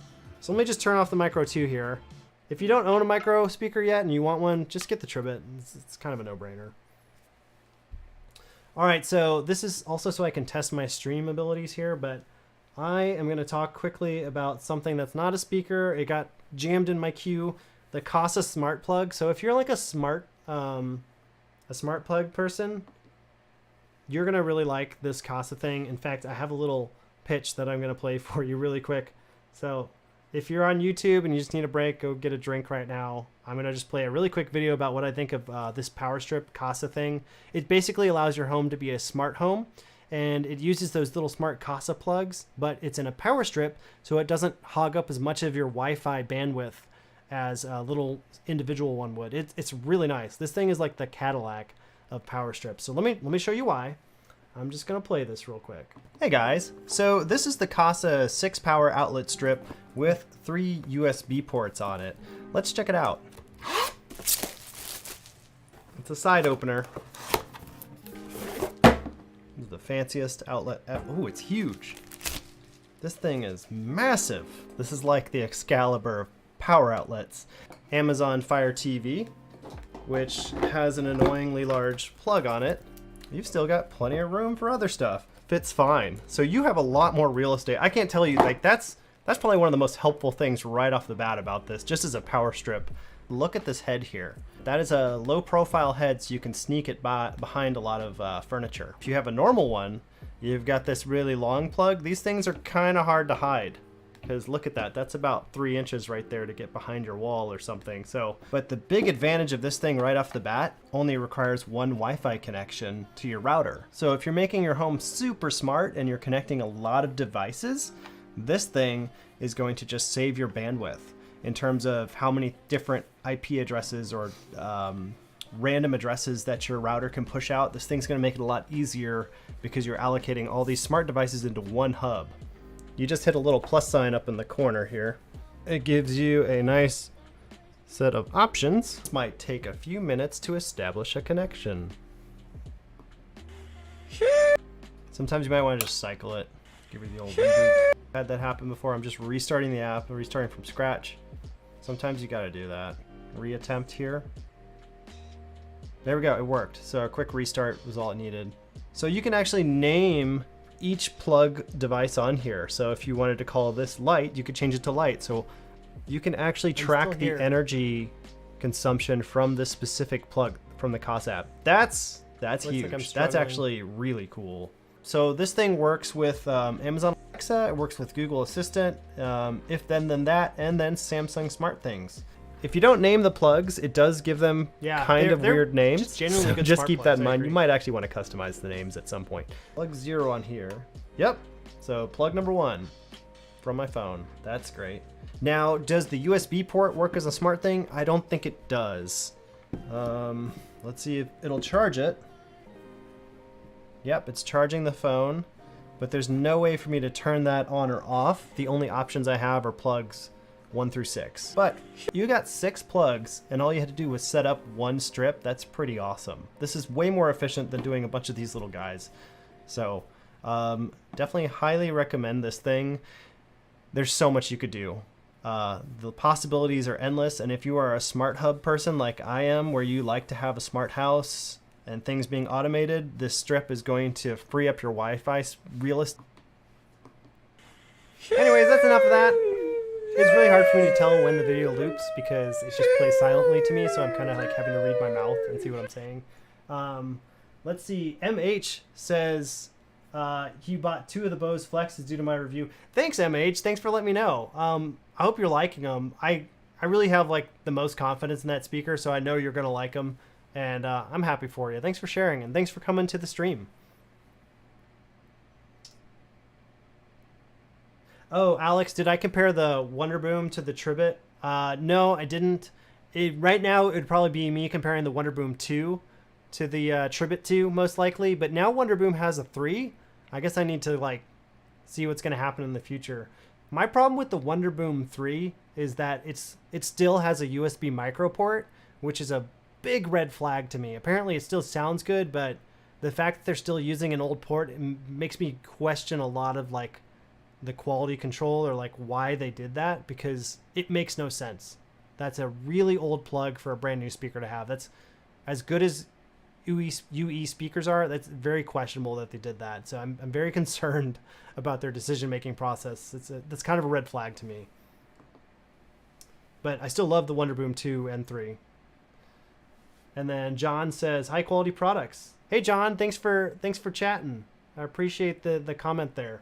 So let me just turn off the Micro 2 here. If you don't own a micro speaker yet and you want one, just get the Tribit. It's kind of a no-brainer. All right, so this is also so I can test my stream abilities here, but I am going to talk quickly about something that's not a speaker. It got jammed in my queue, the Kasa smart plug. So if you're like a smart plug person, you're going to really like this Kasa thing. In fact, I have a little pitch that I'm going to play for you really quick. So if you're on YouTube and you just need a break, go get a drink right now. I'm going to just play a really quick video about what I think of this Powerstrip Kasa thing. It basically allows your home to be a smart home, and it uses those little smart Kasa plugs, but it's in a Powerstrip, so it doesn't hog up as much of your Wi-Fi bandwidth as a little individual one would. It's really nice. This thing is like the Cadillac of Powerstrip. So let me show you why. I'm just going to play this real quick. Hey guys, so this is the Kasa 6 power outlet strip with 3 USB ports on it. Let's check it out. It's a side opener. This is the fanciest outlet ever. Oh, it's huge. This thing is massive. This is like the Excalibur of power outlets. Amazon Fire TV, which has an annoyingly large plug on it. You've still got plenty of room for other stuff. Fits fine. So you have a lot more real estate. I can't tell you, like that's probably one of the most helpful things right off the bat about this, just as a power strip. Look at this head here. That is a low profile head, so you can sneak it behind a lot of furniture. If you have a normal one, you've got this really long plug. These things are kind of hard to hide, because look at that. That's about 3 inches right there to get behind your wall or something. So, but the big advantage of this thing right off the bat only requires one Wi-Fi connection to your router. So if you're making your home super smart and you're connecting a lot of devices, this thing is going to just save your bandwidth in terms of how many different IP addresses or random addresses that your router can push out. This thing's going to make it a lot easier because you're allocating all these smart devices into one hub. You just hit a little plus sign up in the corner here. It gives you a nice set of options. It might take a few minutes to establish a connection. Sometimes you might want to just cycle it. Give it the old reboot. I've had that happen before. I'm just restarting the app and restarting from scratch. Sometimes you got to do that. Reattempt here. There we go. It worked. So a quick restart was all it needed. So you can actually name each plug device on here. So if you wanted to call this light, you could change it to light. So you can actually track the energy consumption from this specific plug from the Kasa app. That's huge. Like that's actually really cool. So this thing works with Amazon Alexa, it works with Google Assistant, if then that, and then Samsung SmartThings. If you don't name the plugs, it does give them kind of weird names. Just genuinely good just keep that in mind. You might actually want to customize the names at some point. Plug 0 on here. Yep. So plug number 1 from my phone. That's great. Now, does the USB port work as a smart thing? I don't think it does. Let's see if it'll charge it. Yep, it's charging the phone, but there's no way for me to turn that on or off. The only options I have are plugs 1 through 6. But you got 6 plugs, and all you had to do was set up one strip. That's pretty awesome. This is way more efficient than doing a bunch of these little guys. So definitely highly recommend this thing. There's so much you could do. The possibilities are endless, and if you are a smart hub person like I am, where you like to have a smart house and things being automated, this strip is going to free up your Wi-Fi real estate. Anyways, that's enough of that. It's really hard for me to tell when the video loops because it just plays silently to me, so I'm kind of like having to read my mouth and see what I'm saying. Let's see. MH says he bought 2 of the Bose Flexes due to my review. Thanks, MH. Thanks for letting me know. I hope you're liking them. I really have like the most confidence in that speaker, so I know you're gonna like them. And I'm happy for you. Thanks for sharing, and thanks for coming to the stream. Oh, Alex, did I compare the Wonder Boom to the Tribit? No, I didn't. Right now, it would probably be me comparing the Wonder Boom 2 to the Tribit 2, most likely. But now Wonder Boom has a 3. I guess I need to like see what's going to happen in the future. My problem with the Wonder Boom 3 is that it still has a USB micro port, which is a big red flag to me. Apparently it still sounds good, but the fact that they're still using an old port makes me question a lot of like the quality control or like why they did that, because it makes no sense. That's a really old plug for a brand new speaker to have. That's as good as UE speakers are. That's very questionable that they did that. So I'm very concerned about their decision-making process. That's kind of a red flag to me. But I still love the Wonderboom 2 and 3. And then John says, high quality products. Hey John, thanks for chatting. I appreciate the comment there.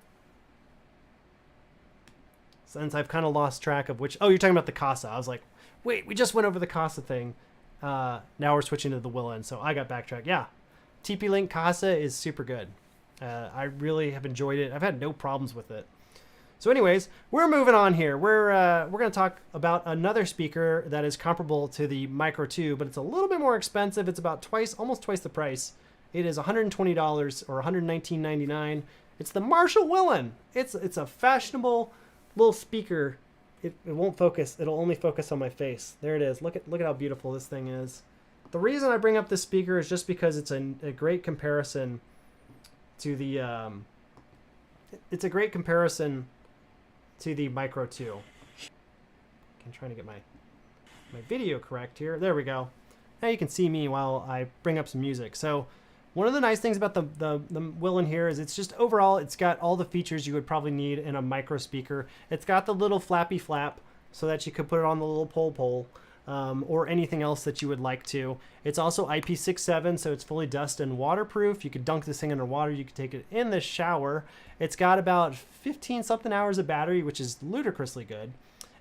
Since I've kind of lost track of which... Oh, you're talking about the Kasa. I was like, wait, we just went over the Kasa thing. Now we're switching to the Willen, so I got backtracked. Yeah, TP-Link Kasa is super good. I really have enjoyed it. I've had no problems with it. So anyways, we're moving on here. We're going to talk about another speaker that is comparable to the Micro 2, but it's a little bit more expensive. It's about almost twice the price. It is $120 or $119.99. It's the Marshall Willen. It's a fashionable little speaker. It won't focus. It'll only focus on my face. There it is. Look at how beautiful this thing is. The reason I bring up this speaker is just because it's a great comparison to the Micro 2. I'm trying to get my video correct here. There we go. Now you can see me while I bring up some music. So one of the nice things about the Willen here is it's just overall, it's got all the features you would probably need in a micro speaker. It's got the little flappy flap so that you could put it on the little pole, or anything else that you would like to. It's also IP67, so it's fully dust and waterproof. You could dunk this thing under water. You could take it in the shower. It's got about 15 something hours of battery, which is ludicrously good.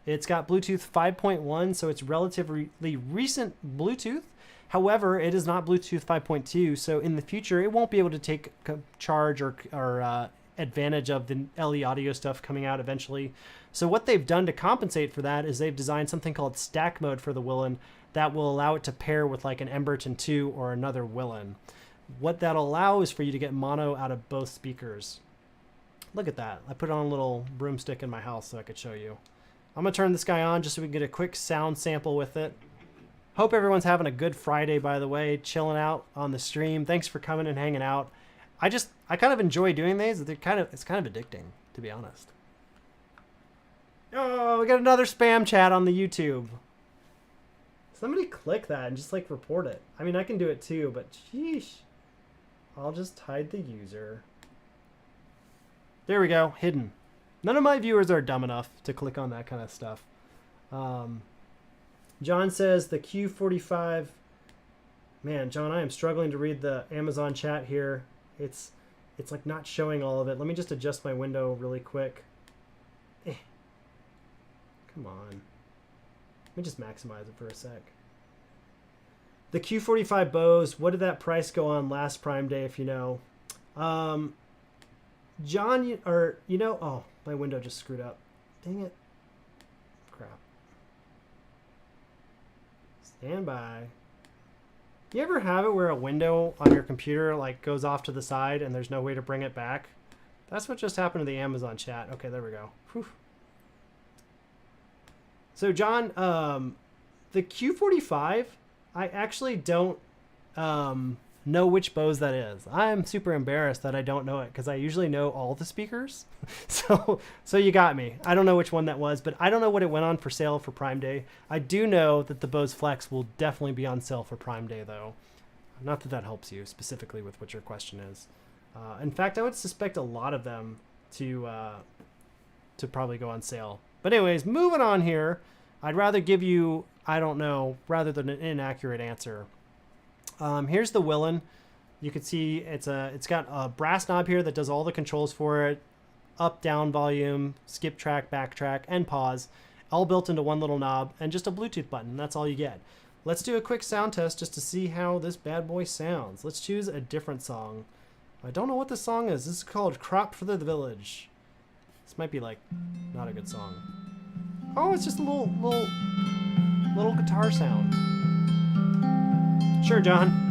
It's got Bluetooth 5.1, so it's relatively recent Bluetooth. However, it is not Bluetooth 5.2, so in the future, it won't be able to take charge or advantage of the LE audio stuff coming out eventually. So what they've done to compensate for that is they've designed something called stack mode for the Willen that will allow it to pair with like an Emberton II or another Willen. What that'll allow is for you to get mono out of both speakers. Look at that. I put on a little broomstick in my house so I could show you. I'm going to turn this guy on just so we can get a quick sound sample with it. Hope everyone's having a good Friday, by the way, chilling out on the stream. Thanks for coming and hanging out. I kind of enjoy doing these. It's kind of addicting, to be honest. Oh, we got another spam chat on the YouTube. Somebody click that and just like report it. I mean, I can do it too, but sheesh. I'll just hide the user. There we go, hidden. None of my viewers are dumb enough to click on that kind of stuff. John says the Q45. Man, John, I am struggling to read the Amazon chat here. It's like not showing all of it. Let me just adjust my window really quick. Come on. Let me just maximize it for a sec. The Q45 Bose, what did that price go on last Prime Day, if you know? John, oh, my window just screwed up. Dang it. Crap. Stand by. You ever have it where a window on your computer like goes off to the side and there's no way to bring it back? That's what just happened to the Amazon chat. Okay, there we go. Whew. So John, the Q45, I actually don't know which Bose that is. I'm super embarrassed that I don't know it because I usually know all the speakers. So you got me. I don't know which one that was, but I don't know what it went on for sale for Prime Day. I do know that the Bose Flex will definitely be on sale for Prime Day, though. Not that that helps you specifically with what your question is. In fact, I would suspect a lot of them to probably go on sale. But anyways, moving on here, I'd rather give you, I don't know, rather than an inaccurate answer. Here's the Willen. You can see it's got a brass knob here that does all the controls for it. Up, down volume, skip track, backtrack, and pause. All built into one little knob and just a Bluetooth button. That's all you get. Let's do a quick sound test just to see how this bad boy sounds. Let's choose a different song. I don't know what this song is. This is called Crop for the Village. This might be like not a good song. Oh, it's just a little guitar sound. Sure, John.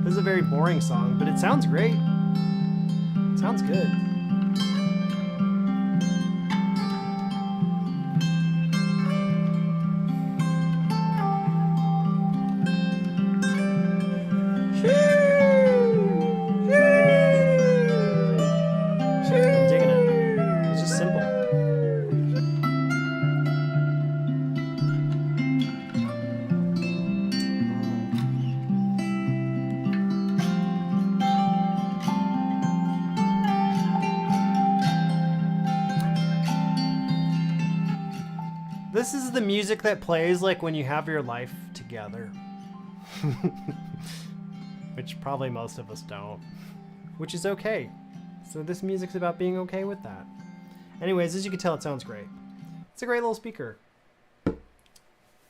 This is a very boring song, but it sounds great. It sounds good. I'm digging it. this is the music that plays like when you have your life together. Which probably most of us don't. Which is okay. So this music's about being okay with that. Anyways, as you can tell, it sounds great. It's a great little speaker.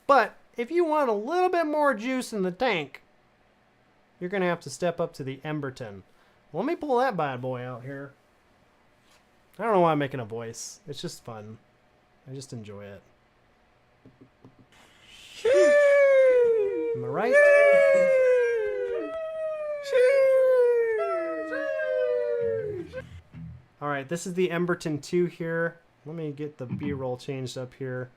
But if you want a little bit more juice in the tank, you're going to have to step up to the Emberton. Let me pull that bad boy out here. I don't know why I'm making a voice. It's just fun. I just enjoy it. Am I right? Alright, this is the Emberton II here. Let me get the B-roll changed up here.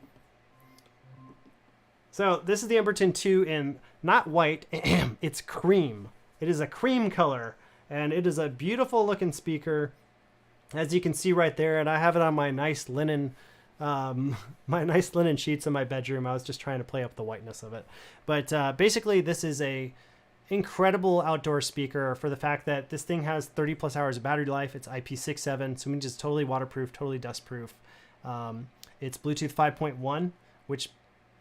So this is the Emberton II in not white, it's cream. It is a cream color, and it is a beautiful looking speaker, as you can see right there. And I have it on my nice linen, sheets in my bedroom. I was just trying to play up the whiteness of it, but basically this is a incredible outdoor speaker for the fact that this thing has 30 plus hours of battery life. It's IP67, so it means it's totally waterproof, totally dustproof. It's Bluetooth 5.1, which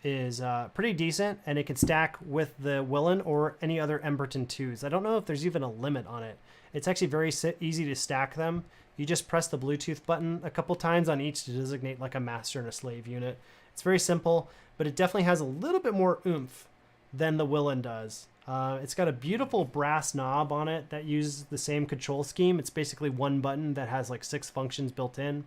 is pretty decent, and it can stack with the Willen or any other Emberton IIs. I don't know if there's even a limit on it. It's actually very easy to stack them. You just press the Bluetooth button a couple times on each to designate like a master and a slave unit. It's very simple, but it definitely has a little bit more oomph than the Willen does. It's got a beautiful brass knob on it that uses the same control scheme. It's basically one button that has like 6 functions built in.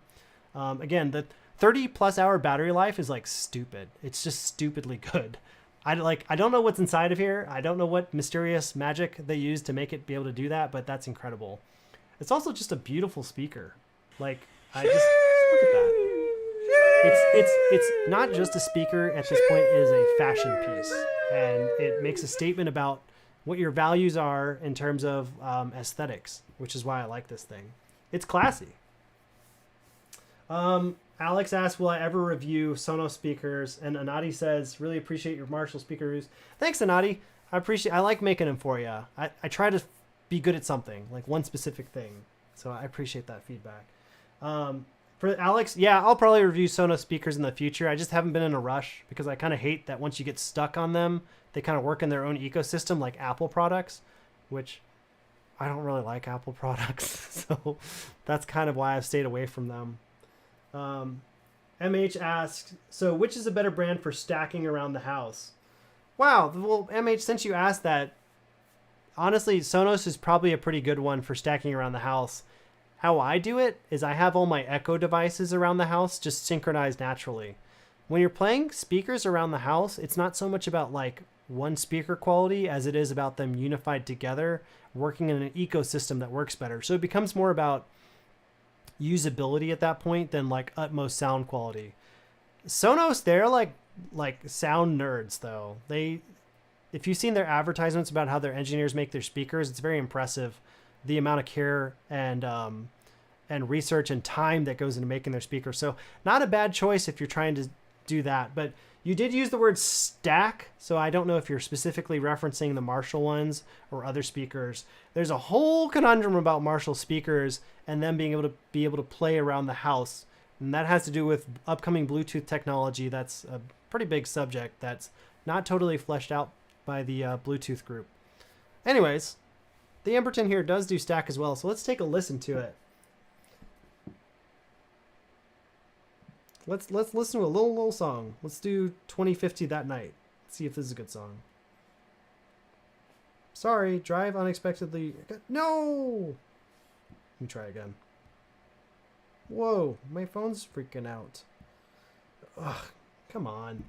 Again, the 30 plus hour battery life is like stupid. It's just stupidly good. I don't know what's inside of here. I don't know what mysterious magic they use to make it be able to do that, but that's incredible. It's also just a beautiful speaker. Like, I just look at that. It's not just a speaker at this point, it is a fashion piece. And it makes a statement about what your values are in terms of aesthetics, which is why I like this thing. It's classy. Alex asks, will I ever review Sonos speakers? And Anadi says, really appreciate your Marshall speaker reviews. Thanks, Anadi. I like making them for you. I try to be good at something, like one specific thing. So I appreciate that feedback. For Alex, yeah, I'll probably review Sonos speakers in the future. I just haven't been in a rush because I kind of hate that once you get stuck on them, they kind of work in their own ecosystem like Apple products, which I don't really like Apple products. So that's kind of why I've stayed away from them. MH asks, so which is a better brand for stacking around the house? Wow, well, MH, since you asked that, honestly, Sonos is probably a pretty good one for stacking around the house. How I do it is I have all my Echo devices around the house just synchronized naturally. When you're playing speakers around the house, it's not so much about like one speaker quality as it is about them unified together, working in an ecosystem that works better. So it becomes more about usability at that point than like utmost sound quality. Sonos, they're like sound nerds though. If you've seen their advertisements about how their engineers make their speakers, it's very impressive. The amount of care and research and time that goes into making their speakers. So not a bad choice if you're trying to do that. But you did use the word stack, so I don't know if you're specifically referencing the Marshall ones or other speakers. There's a whole conundrum about Marshall speakers and them being able to play around the house. And that has to do with upcoming Bluetooth technology. That's a pretty big subject that's not totally fleshed out by the Bluetooth group. Anyways, the Emberton here does do stack as well, so let's take a listen to it. Let's listen to a little song. Let's do 2050 That Night. Let's see if this is a good song. Sorry, drive unexpectedly. No! Let me try again. Whoa, my phone's freaking out. Ugh, come on.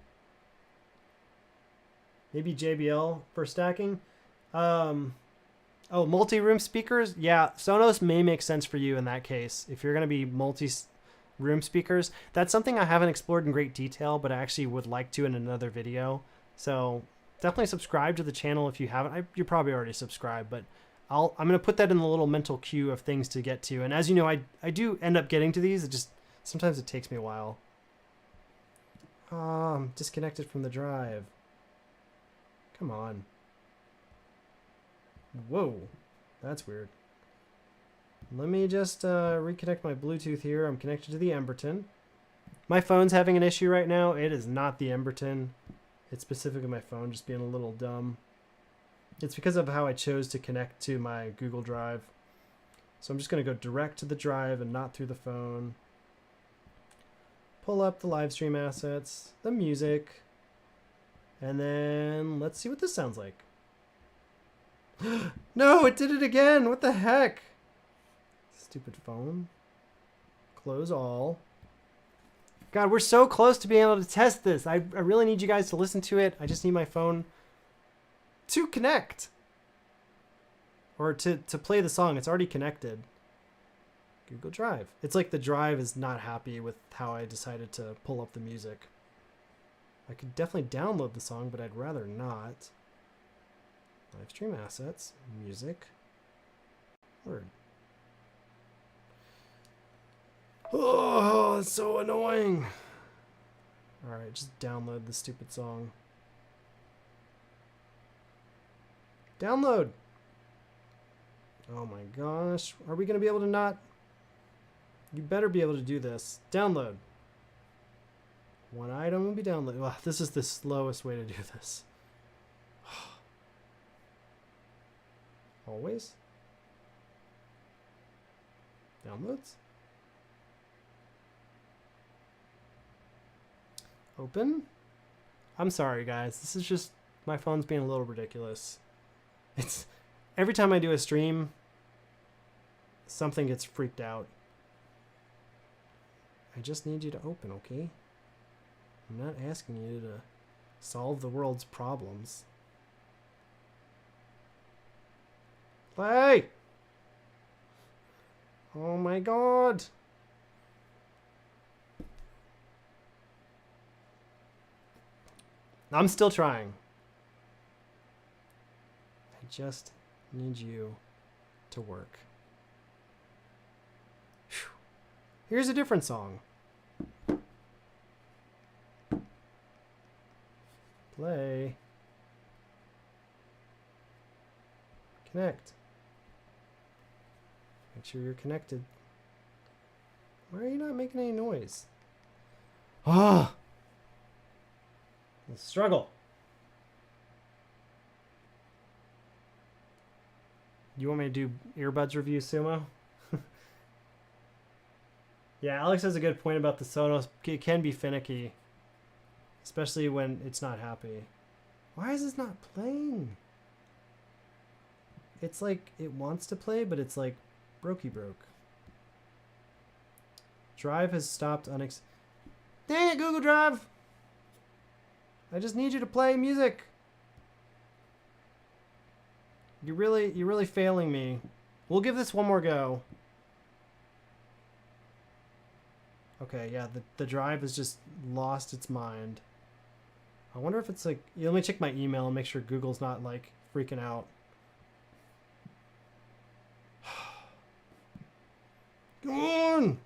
Maybe JBL for stacking. Oh, multi-room speakers? Yeah, Sonos may make sense for you in that case. If you're going to be multi-room speakers, that's something I haven't explored in great detail, but I actually would like to in another video. So definitely subscribe to the channel if you haven't. You're probably already subscribed, but I'm going to put that in the little mental queue of things to get to. And as you know, I do end up getting to these. Sometimes it takes me a while. I'm disconnected from the drive. Come on. Whoa, that's weird. Let me just reconnect my Bluetooth here. I'm connected to the Emberton. My phone's having an issue right now. It is not the Emberton. It's specifically my phone just being a little dumb. It's because of how I chose to connect to my Google Drive. So I'm just going to go direct to the drive and not through the phone. Pull up the live stream assets, the music, and then let's see what this sounds like. No, it did it again. What the heck? Stupid phone. Close all. God, we're so close to being able to test this. I really need you guys to listen to it. I just need my phone to connect. Or to play the song. It's already connected. Google Drive. It's like the drive is not happy with how I decided to pull up the music. I could definitely download the song, but I'd rather not. Live stream assets. Music. Word. Oh, it's so annoying. Alright, just download the stupid song. Download. Oh my gosh. Are we going to be able to not? You better be able to do this. Download. One item will be downloaded. Ugh, this is the slowest way to do this. Always. Downloads. Open. I'm sorry, guys. This is just my phone's being a little ridiculous. It's every time I do a stream, something gets freaked out. I just need you to open, okay? I'm not asking you to solve the world's problems. Play! Oh my god! I'm still trying. I just need you to work. Whew. Here's a different song. Play. Connect. Make sure you're connected. Why are you not making any noise? Ah! The struggle. You want me to do earbuds review, Sumo? Yeah, Alex has a good point about the Sonos. It can be finicky, especially when it's not happy. Why is this not playing? It's like it wants to play, but it's like brokey broke. Drive has stopped Dang it, Google Drive! I just need you to play music. You're really failing me. We'll give this one more go. Okay, yeah, the drive has just lost its mind. I wonder if it's like, let me check my email and make sure Google's not like freaking out. Come on!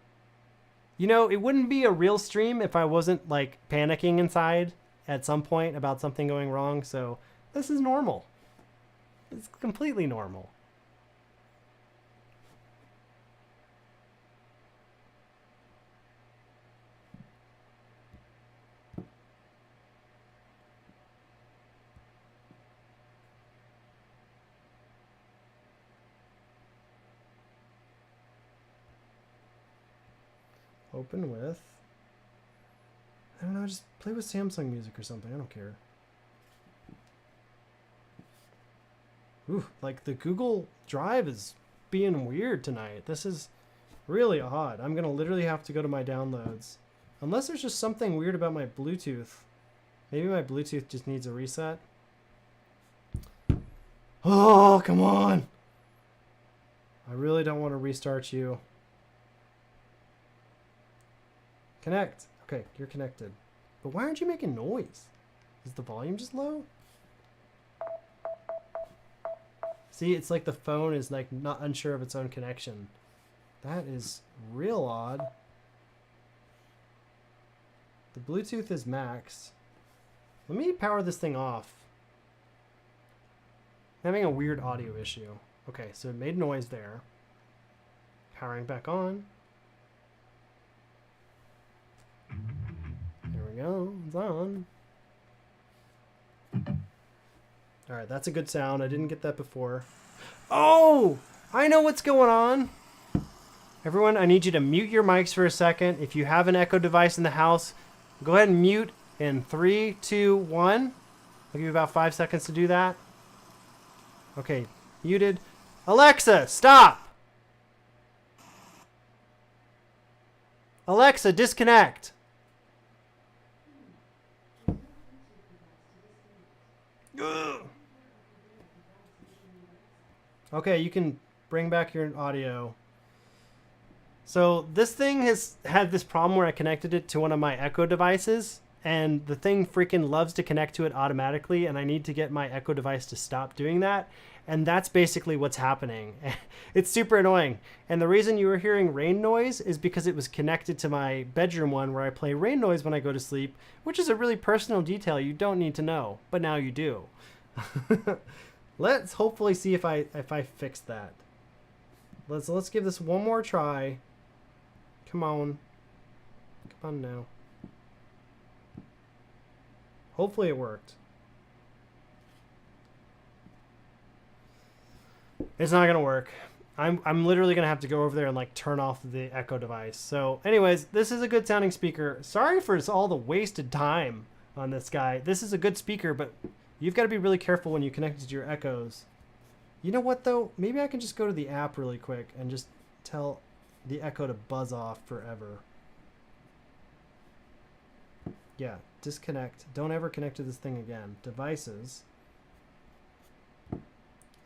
You know, it wouldn't be a real stream if I wasn't like panicking inside at some point about something going wrong, so this is normal. It's completely normal. Open with, I don't know, just play with Samsung music or something. I don't care. Ooh, like the Google Drive is being weird tonight. This is really odd. I'm going to literally have to go to my downloads. Unless there's just something weird about my Bluetooth. Maybe my Bluetooth just needs a reset. Oh, come on. I really don't want to restart you. Connect. Okay, you're connected. But why aren't you making noise? Is the volume just low? See, it's like the phone is like not unsure of its own connection. That is real odd. The Bluetooth is maxed. Let me power this thing off. I'm having a weird audio issue. Okay, so it made noise there. Powering back on. go. It's on. All right, that's a good sound. I didn't get that before. Oh, I know what's going on. Everyone, I need you to mute your mics for a second. If you have an Echo device in the house, go ahead and mute in 3, 2, 1. I'll give you about 5 seconds to do that. Okay, muted. Alexa, stop! Alexa, disconnect. Ugh. Okay, you can bring back your audio. So this thing has had this problem where I connected it to one of my Echo devices, and the thing freaking loves to connect to it automatically, and I need to get my Echo device to stop doing that. And that's basically what's happening. It's super annoying. And the reason you were hearing rain noise is because it was connected to my bedroom one where I play rain noise when I go to sleep, which is a really personal detail you don't need to know, but now you do. Let's hopefully see if I fix that. Let's give this one more try. Come on. Come on now. Hopefully it worked. It's not gonna work. I'm literally gonna have to go over there and like turn off the Echo device. So anyways, this is a good sounding speaker. Sorry for all the wasted time on this guy. This is a good speaker, but you've got to be really careful when you connect it to your Echoes. You know what though? Maybe I can just go to the app really quick and just tell the Echo to buzz off forever. Yeah, disconnect. Don't ever connect to this thing again. Devices.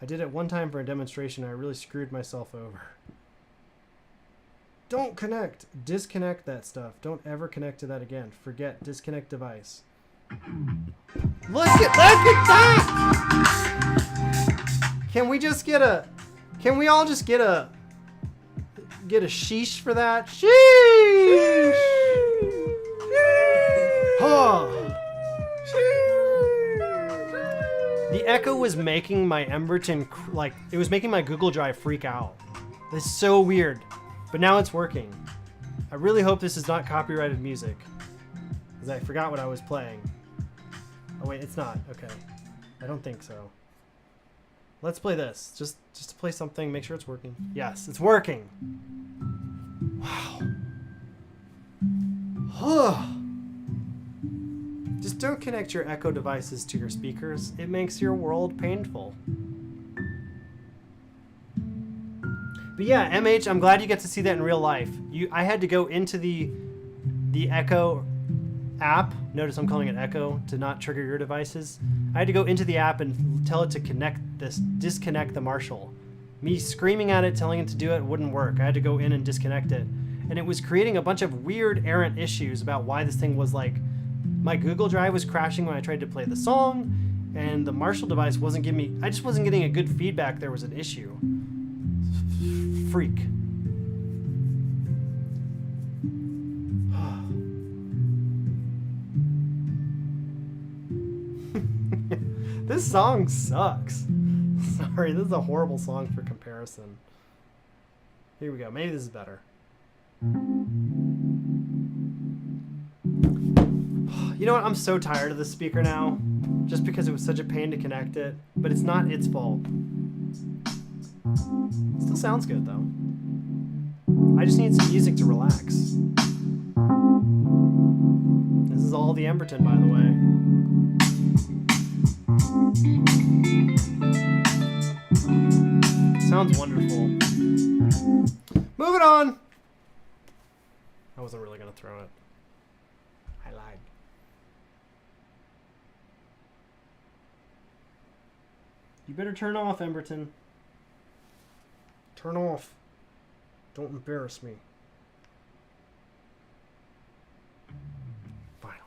I did it one time for a demonstration. I really screwed myself over. Don't connect. Disconnect that stuff. Don't ever connect to that again. Forget. Disconnect device. Look at that! Can we just get a... Can we all just get a sheesh for that? Sheesh! Oh. The Echo was making my Emberton, like, it was making my Google Drive freak out. This is so weird. But now it's working. I really hope this is not copyrighted music, because I forgot what I was playing. Oh wait, it's not. Okay. I don't think so. Let's play this. Just to play something, make sure it's working. Yes, it's working. Wow. Just don't connect your Echo devices to your speakers. It makes your world painful. But yeah, MH, I'm glad you get to see that in real life. I had to go into the Echo app. Notice I'm calling it Echo to not trigger your devices. I had to go into the app and tell it to disconnect the Marshall. Me screaming at it, telling it to do it wouldn't work. I had to go in and disconnect it. And it was creating a bunch of weird errant issues about why this thing was like, my Google Drive was crashing when I tried to play the song, and the Marshall device wasn't giving me, I just wasn't getting a good feedback there was an issue. Freak. This song sucks. Sorry, this is a horrible song for comparison. Here we go. Maybe this is better. You know what? I'm so tired of this speaker now, just because it was such a pain to connect it, but it's not its fault. It still sounds good though. I just need some music to relax. This is all the Emberton, by the way. Sounds wonderful. Moving on. I wasn't really gonna throw it. I lied. You better turn off, Emberton. Turn off. Don't embarrass me. Final.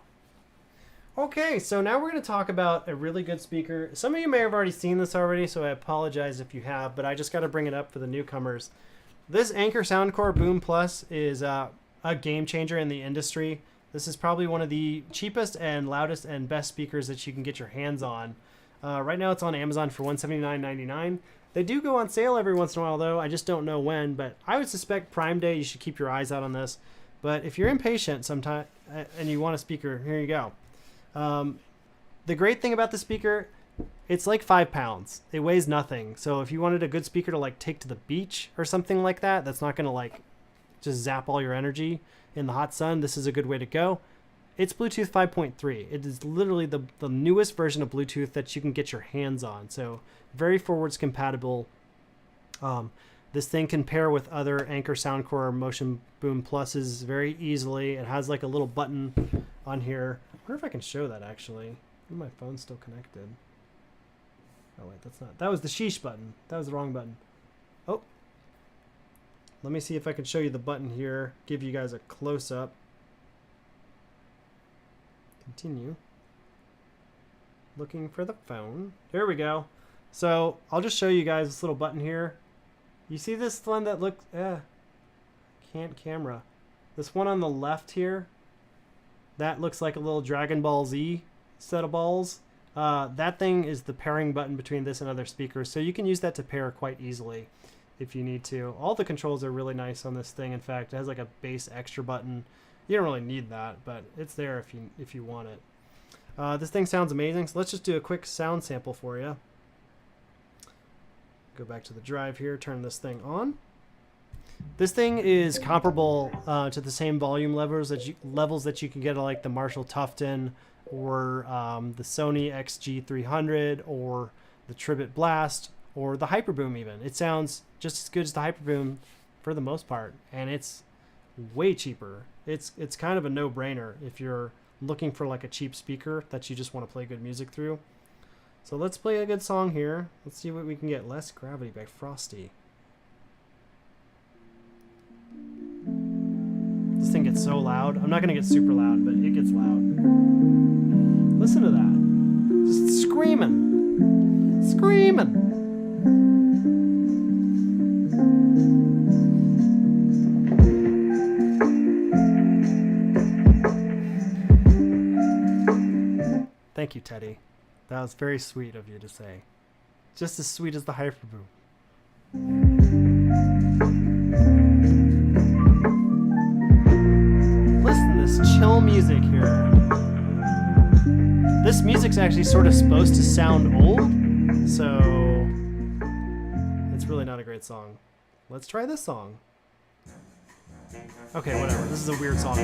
Okay, so now we're going to talk about a really good speaker. Some of you may have already seen this already, so I apologize if you have, but I just got to bring it up for the newcomers. This Anker Soundcore Boom Plus is a game changer in the industry. This is probably one of the cheapest and loudest and best speakers that you can get your hands on. Right now it's on Amazon for $179.99. They do go on sale every once in a while, though. I just don't know when, but I would suspect Prime Day, you should keep your eyes out on this. But if you're impatient sometime and you want a speaker, here you go. The great thing about the speaker, it's like 5 pounds. It weighs nothing. So if you wanted a good speaker to like take to the beach or something like that, that's not going to like just zap all your energy in the hot sun, this is a good way to go. It's Bluetooth 5.3. It is literally the newest version of Bluetooth that you can get your hands on. So very forwards compatible. This thing can pair with other Anker Soundcore Motion Boom Pluses very easily. It has like a little button on here. I wonder if I can show that actually. My phone's still connected. Oh wait, that's not. That was the sheesh button. That was the wrong button. Oh. Let me see if I can show you the button here. Give you guys a close-up. Continue. Looking for the phone. There we go. So I'll just show you guys this little button here. You see this one that looks, can't camera. This one on the left here, that looks like a little Dragon Ball Z set of balls. That thing is the pairing button between this and other speakers. So you can use that to pair quite easily if you need to. All the controls are really nice on this thing. In fact, it has like a bass extra button. You don't really need that, but it's there if you want it. This thing sounds amazing. So let's just do a quick sound sample for you. Go back to the drive here, turn this thing on. This thing is comparable to the same volume levels that you can get at like the Marshall Tufton or the Sony XG300 or the Tribit Blast or the Hyperboom even. It sounds just as good as the Hyperboom for the most part, and it's way cheaper. It's kind of a no-brainer if you're looking for like a cheap speaker that you just want to play good music through. So let's play a good song here. Let's see what we can get. Less Gravity by Frosty. This thing gets so loud. I'm not going to get super loud, but it gets loud. Listen to that. Just screaming. Screaming. Thank you, Teddy. That was very sweet of you to say. Just as sweet as the Hyperboom. Listen to this chill music here. This music's actually sort of supposed to sound old, so it's really not a great song. Let's try this song. Okay, whatever. This is a weird song.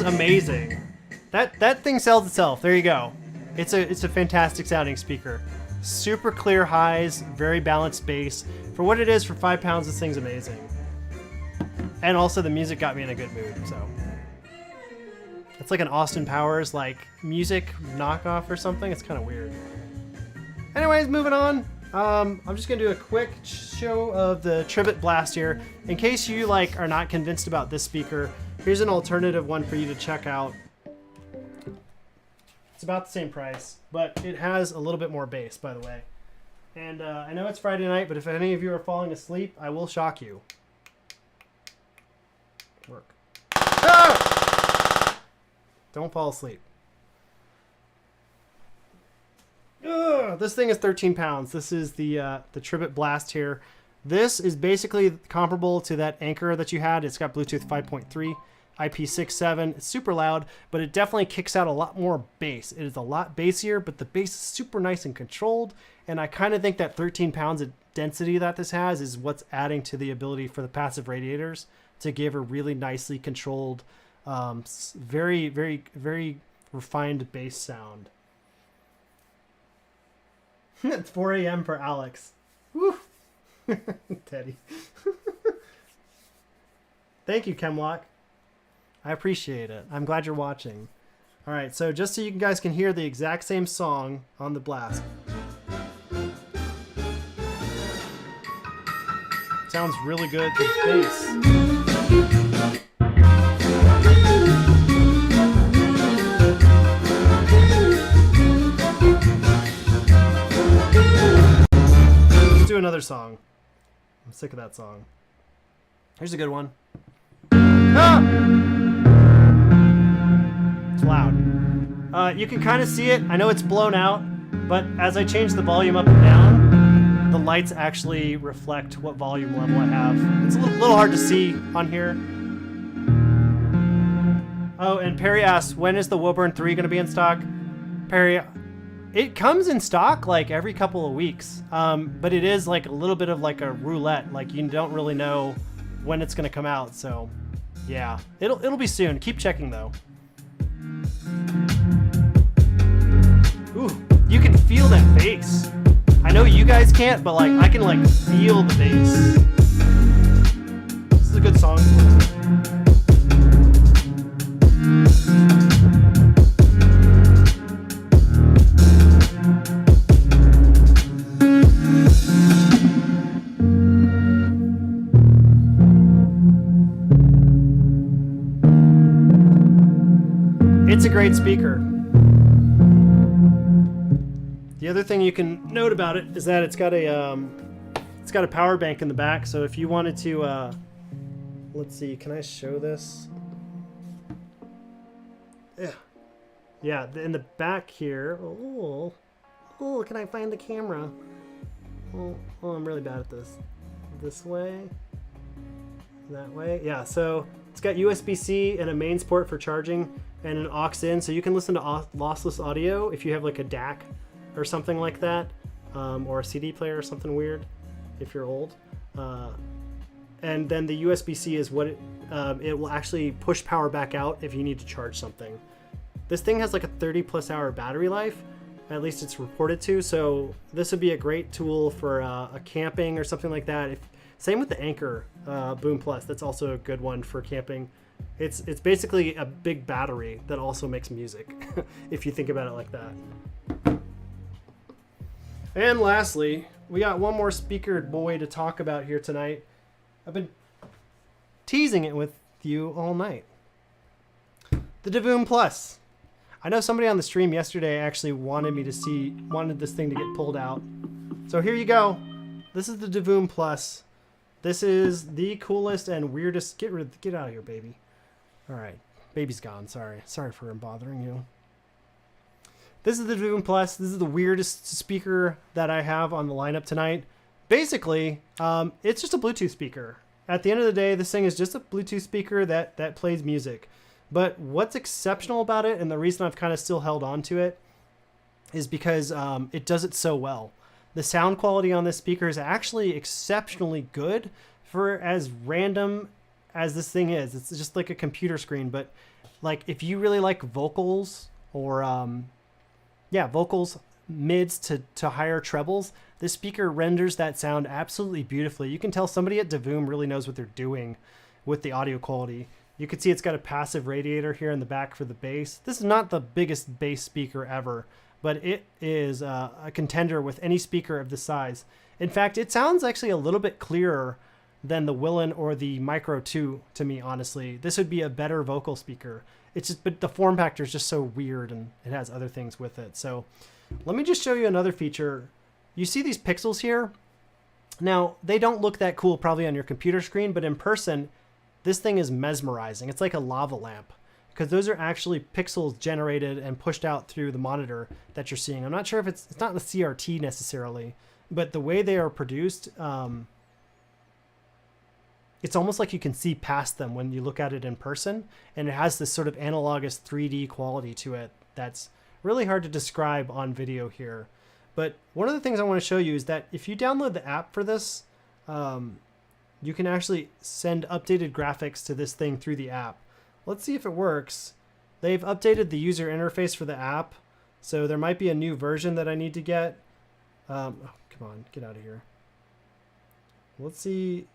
Amazing. That thing sells itself. There you go. It's a fantastic sounding speaker. Super clear highs, very balanced bass. For what it is, for 5 pounds, this thing's amazing. And also the music got me in a good mood, so. It's like an Austin Powers like music knockoff or something. It's kind of weird. Anyways, moving on. I'm just gonna do a quick show of the Tribit Blast here. In case you like are not convinced about this speaker, here's an alternative one for you to check out. It's about the same price, but it has a little bit more bass, by the way. And I know it's Friday night, but if any of you are falling asleep, I will shock you. Work. Ah! Don't fall asleep. Ugh, this thing is 13 pounds. This is the Tribit Blast here. This is basically comparable to that Anker that you had. It's got Bluetooth 5.3, IP67. It's super loud, but it definitely kicks out a lot more bass. It is a lot bassier, but the bass is super nice and controlled. And I kind of think that 13 pounds of density that this has is what's adding to the ability for the passive radiators to give a really nicely controlled, very, very, very refined bass sound. It's 4 a.m. for Alex. Woo. Teddy. Thank you, Chemlock. I appreciate it. I'm glad you're watching. All right, so just so you guys can hear the exact same song on the blast. Sounds really good, the bass. Let's do another song. I'm sick of that song. Here's a good one. Ah! It's loud. You can kind of see it. I know it's blown out, but as I change the volume up and down, the lights actually reflect what volume level I have. It's a little hard to see on here. Oh, and Perry asks, when is the Woburn 3 going to be in stock? Perry, it comes in stock like every couple of weeks, but it is like a little bit of like a roulette. Like you don't really know when it's going to come out, so yeah, it'll be soon. Keep checking though. Ooh, you can feel that bass. I know you guys can't, but like I can like feel the bass. This is a good song. It's a great speaker. The other thing you can note about it is that it's got a power bank in the back. So if you wanted to, let's see, can I show this? Yeah, in the back here. Oh, can I find the camera? Oh, I'm really bad at this. This way, that way. Yeah, so it's got USB-C and a mains port for charging and an aux in, so you can listen to lossless audio if you have like a DAC or something like that, or a CD player or something weird if you're old. And then the USB-C is what it will actually push power back out if you need to charge something. This thing has like a 30+ hour battery life, at least it's reported to, so this would be a great tool for a camping or something like that. Same with the Anker Boom Plus, that's also a good one for camping. It's basically a big battery that also makes music, if you think about it like that. And lastly, we got one more speaker boy to talk about here tonight. I've been teasing it with you all night. The Divoom Plus. I know somebody on the stream yesterday actually wanted this thing to get pulled out. So here you go. This is the Divoom Plus. This is the coolest and weirdest. Get out of here, baby. All right, baby's gone. Sorry for bothering you. This is the Divoom Plus. This is the weirdest speaker that I have on the lineup tonight. Basically, it's just a Bluetooth speaker. At the end of the day, this thing is just a Bluetooth speaker that plays music. But what's exceptional about it, and the reason I've kind of still held on to it, is because it does it so well. The sound quality on this speaker is actually exceptionally good for as random as this thing is. It's just like a computer screen, but like if you really like vocals or vocals, mids to higher trebles, this speaker renders that sound absolutely beautifully. You can tell somebody at Divoom really knows what they're doing with the audio quality. You can see it's got a passive radiator here in the back for the bass. This is not the biggest bass speaker ever, but it is a contender with any speaker of this size. In fact, it sounds actually a little bit clearer than the Willen or the Micro 2 to me, honestly. This would be a better vocal speaker. But the form factor is just so weird and it has other things with it. So let me just show you another feature. You see these pixels here? Now, they don't look that cool probably on your computer screen, but in person, this thing is mesmerizing. It's like a lava lamp because those are actually pixels generated and pushed out through the monitor that you're seeing. I'm not sure if it's not the CRT necessarily, but the way they are produced, it's almost like you can see past them when you look at it in person, and it has this sort of analogous 3D quality to it that's really hard to describe on video here. But one of the things I want to show you is that if you download the app for this, you can actually send updated graphics to this thing through the app. Let's see if it works. They've updated the user interface for the app, so there might be a new version that I need to get. Oh, come on, get out of here. Let's see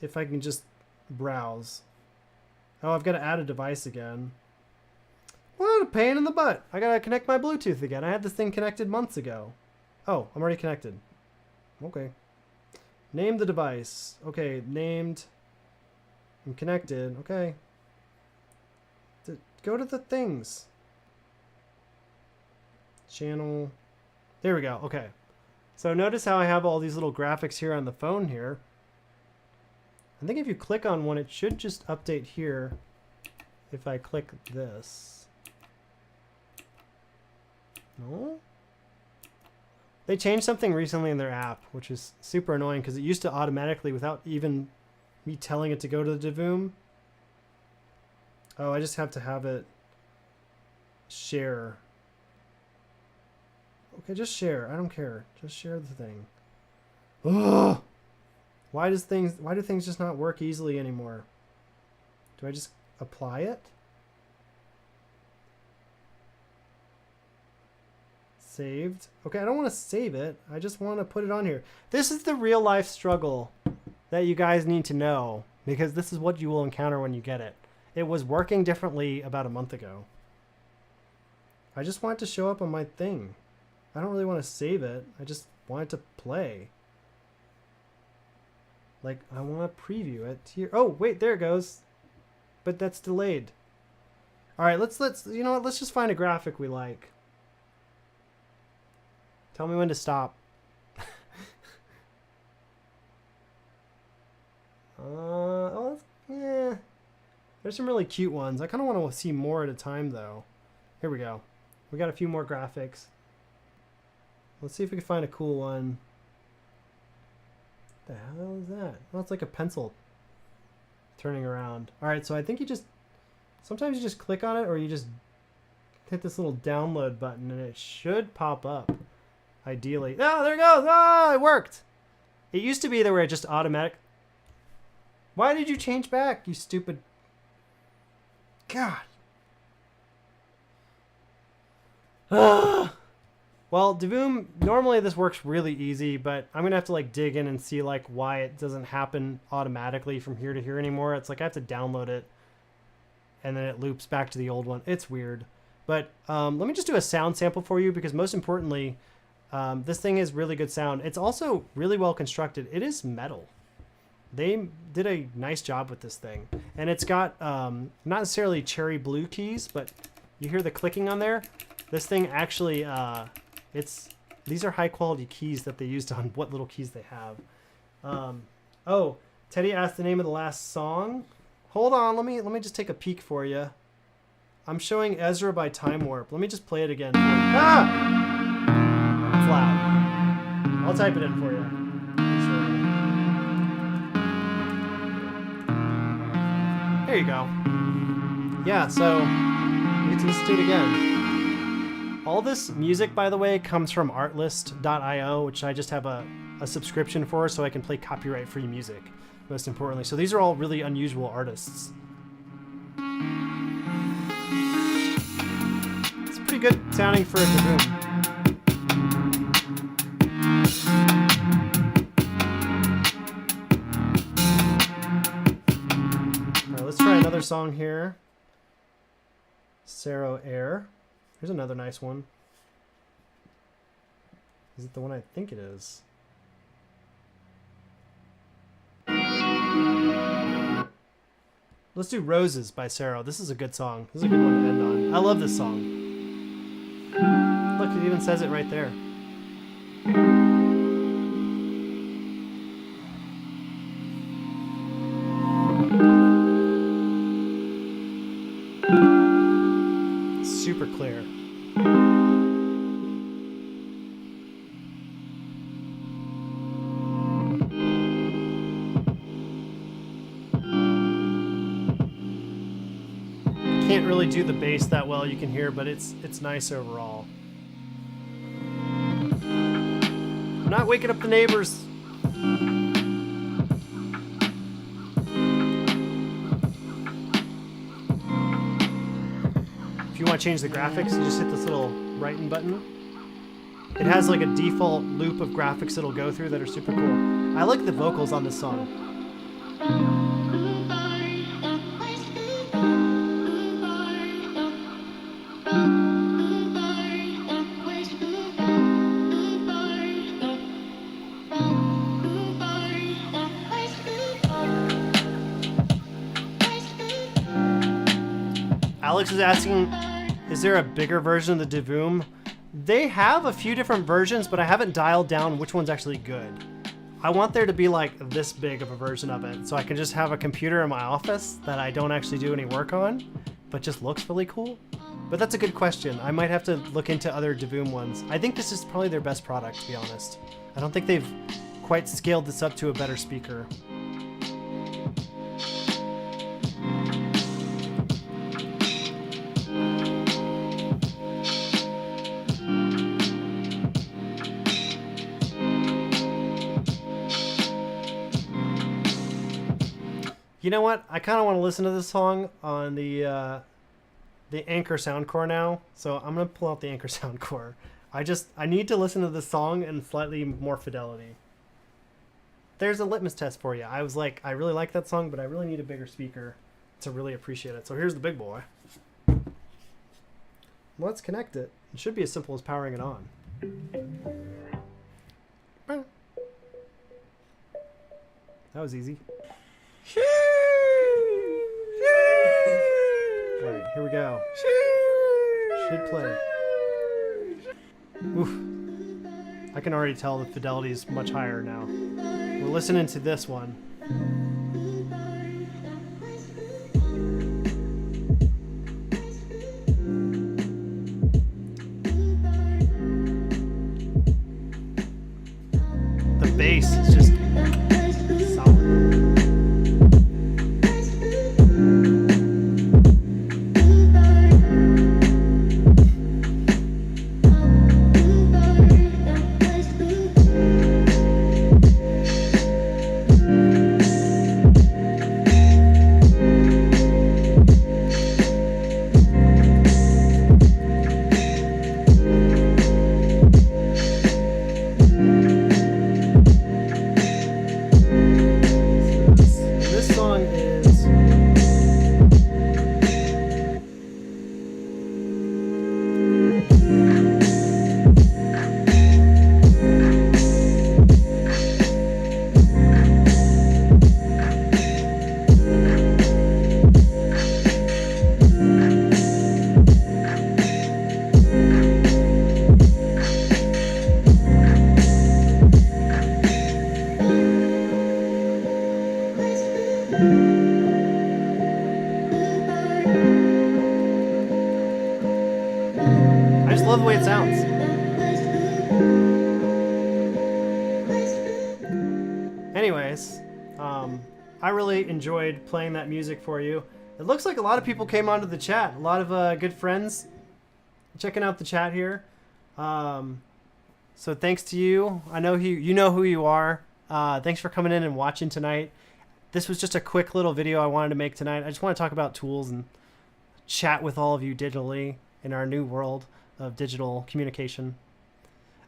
if I can just browse. Oh, I've got to add a device again. What a pain in the butt. I got to connect my Bluetooth again. I had this thing connected months ago. Oh, I'm already connected. Okay. Name the device. Okay, named. I'm connected. Okay. Go to the things. Channel. There we go. Okay. So notice how I have all these little graphics here on the phone here. I think if you click on one, it should just update here. If I click this. No? They changed something recently in their app, which is super annoying because it used to automatically, without even me telling it to go to the Divoom. Oh, I just have to have it share. Okay, just share. I don't care. Just share the thing. Ugh! Why do things just not work easily anymore? Do I just apply it? Saved. Okay, I don't want to save it. I just want to put it on here. This is the real life struggle that you guys need to know, because this is what you will encounter when you get it. It was working differently about a month ago. I just want it to show up on my thing. I don't really want to save it. I just want it to play. Like, I want to preview it here. Oh, wait, there it goes. But that's delayed. All right, let's you know what? Let's just find a graphic we like. Tell me when to stop. Yeah. There's some really cute ones. I kind of want to see more at a time, though. Here we go. We got a few more graphics. Let's see if we can find a cool one. What the hell is that? Oh, it's like a pencil turning around. All right, so I think sometimes you just click on it, or you just hit this little download button, and it should pop up. Ideally. Oh, there it goes. Ah, it worked. It used to be there where it just automatic. Why did you change back, you stupid? God. Ah. Well, Divoom, normally this works really easy, but I'm going to have to like dig in and see like why it doesn't happen automatically from here to here anymore. It's like I have to download it and then it loops back to the old one. It's weird. But let me just do a sound sample for you, because most importantly, this thing is really good sound. It's also really well constructed. It is metal. They did a nice job with this thing. And it's got not necessarily cherry blue keys, but you hear the clicking on there. This thing actually, these are high quality keys that they used on what little keys they have. Oh, Teddy asked the name of the last song. Hold on, let me just take a peek for you. I'm showing Ezra by Time Warp. Let me just play it again. Ah! It's loud. I'll type it in for you. There you go. Yeah, so you get to listen to it again. All this music, by the way, comes from artlist.io, which I just have a subscription for, so I can play copyright-free music, most importantly. So these are all really unusual artists. It's pretty good sounding for a Divoom. Alright, let's try another song here. Sero Air. Here's another nice one. Is it the one I think it is? Let's do Roses by Sero. This is a good song. This is a good one to end on. I love this song. Look, it even says it right there. Super clear. Can't really do the bass that well, you can hear, but it's nice overall. I'm not waking up the neighbors. If you want to change the graphics, you just hit this little writing button. It has like a default loop of graphics it'll go through that are super cool. I like the vocals on this song. Alex is asking, is there a bigger version of the Divoom? They have a few different versions, but I haven't dialed down which one's actually good. I want there to be like this big of a version of it, so I can just have a computer in my office that I don't actually do any work on, but just looks really cool. But that's a good question. I might have to look into other Divoom ones. I think this is probably their best product, to be honest. I don't think they've quite scaled this up to a better speaker. You know what? I kind of want to listen to this song on the Anker Soundcore now, so I'm gonna pull out the Anker Soundcore. I need to listen to this song in slightly more fidelity. There's a litmus test for you. I was like, I really like that song, but I really need a bigger speaker to really appreciate it. So here's the big boy. Let's connect it. It should be as simple as powering it on. That was easy. Alright, here we go. Should play. Oof. I can already tell the fidelity is much higher now. We're listening to this one. The bass is just solid. love the way it sounds. Anyways, I really enjoyed playing that music for you. It looks like a lot of people came onto the chat. A lot of good friends checking out the chat here. So thanks to you. I know you know who you are. Thanks for coming in and watching tonight. This was just a quick little video I wanted to make tonight. I just want to talk about tools and chat with all of you digitally in our new world of digital communication.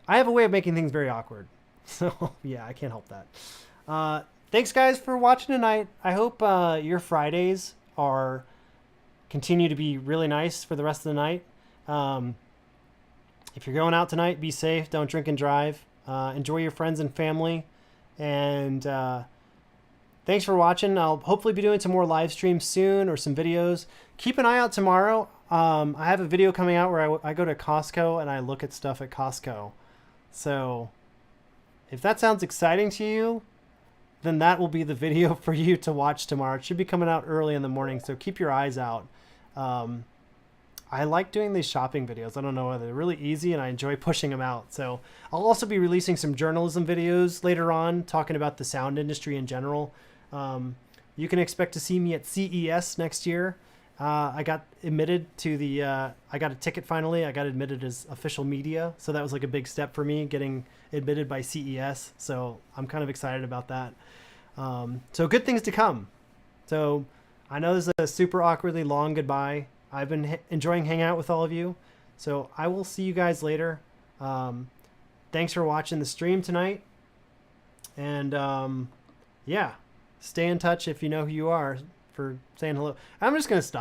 I have a way of making things very awkward. So yeah, I can't help that. Thanks guys for watching tonight. I hope your Fridays continue to be really nice for the rest of the night. If you're going out tonight, be safe. Don't drink and drive. Enjoy your friends and family. And thanks for watching. I'll hopefully be doing some more live streams soon or some videos. Keep an eye out tomorrow. I have a video coming out where I go to Costco and I look at stuff at Costco. So if that sounds exciting to you, then that will be the video for you to watch tomorrow. It should be coming out early in the morning, so keep your eyes out. I like doing these shopping videos. I don't know, they're really easy and I enjoy pushing them out. So I'll also be releasing some journalism videos later on, talking about the sound industry in general. You can expect to see me at CES next year. I got admitted to the, I got a ticket finally. I got admitted as official media. So that was like a big step for me, getting admitted by CES. So I'm kind of excited about that. So good things to come. So I know this is a super awkwardly long goodbye. I've been enjoying hanging out with all of you. So I will see you guys later. Thanks for watching the stream tonight. And yeah, stay in touch if you know who you are for saying hello. I'm just going to stop.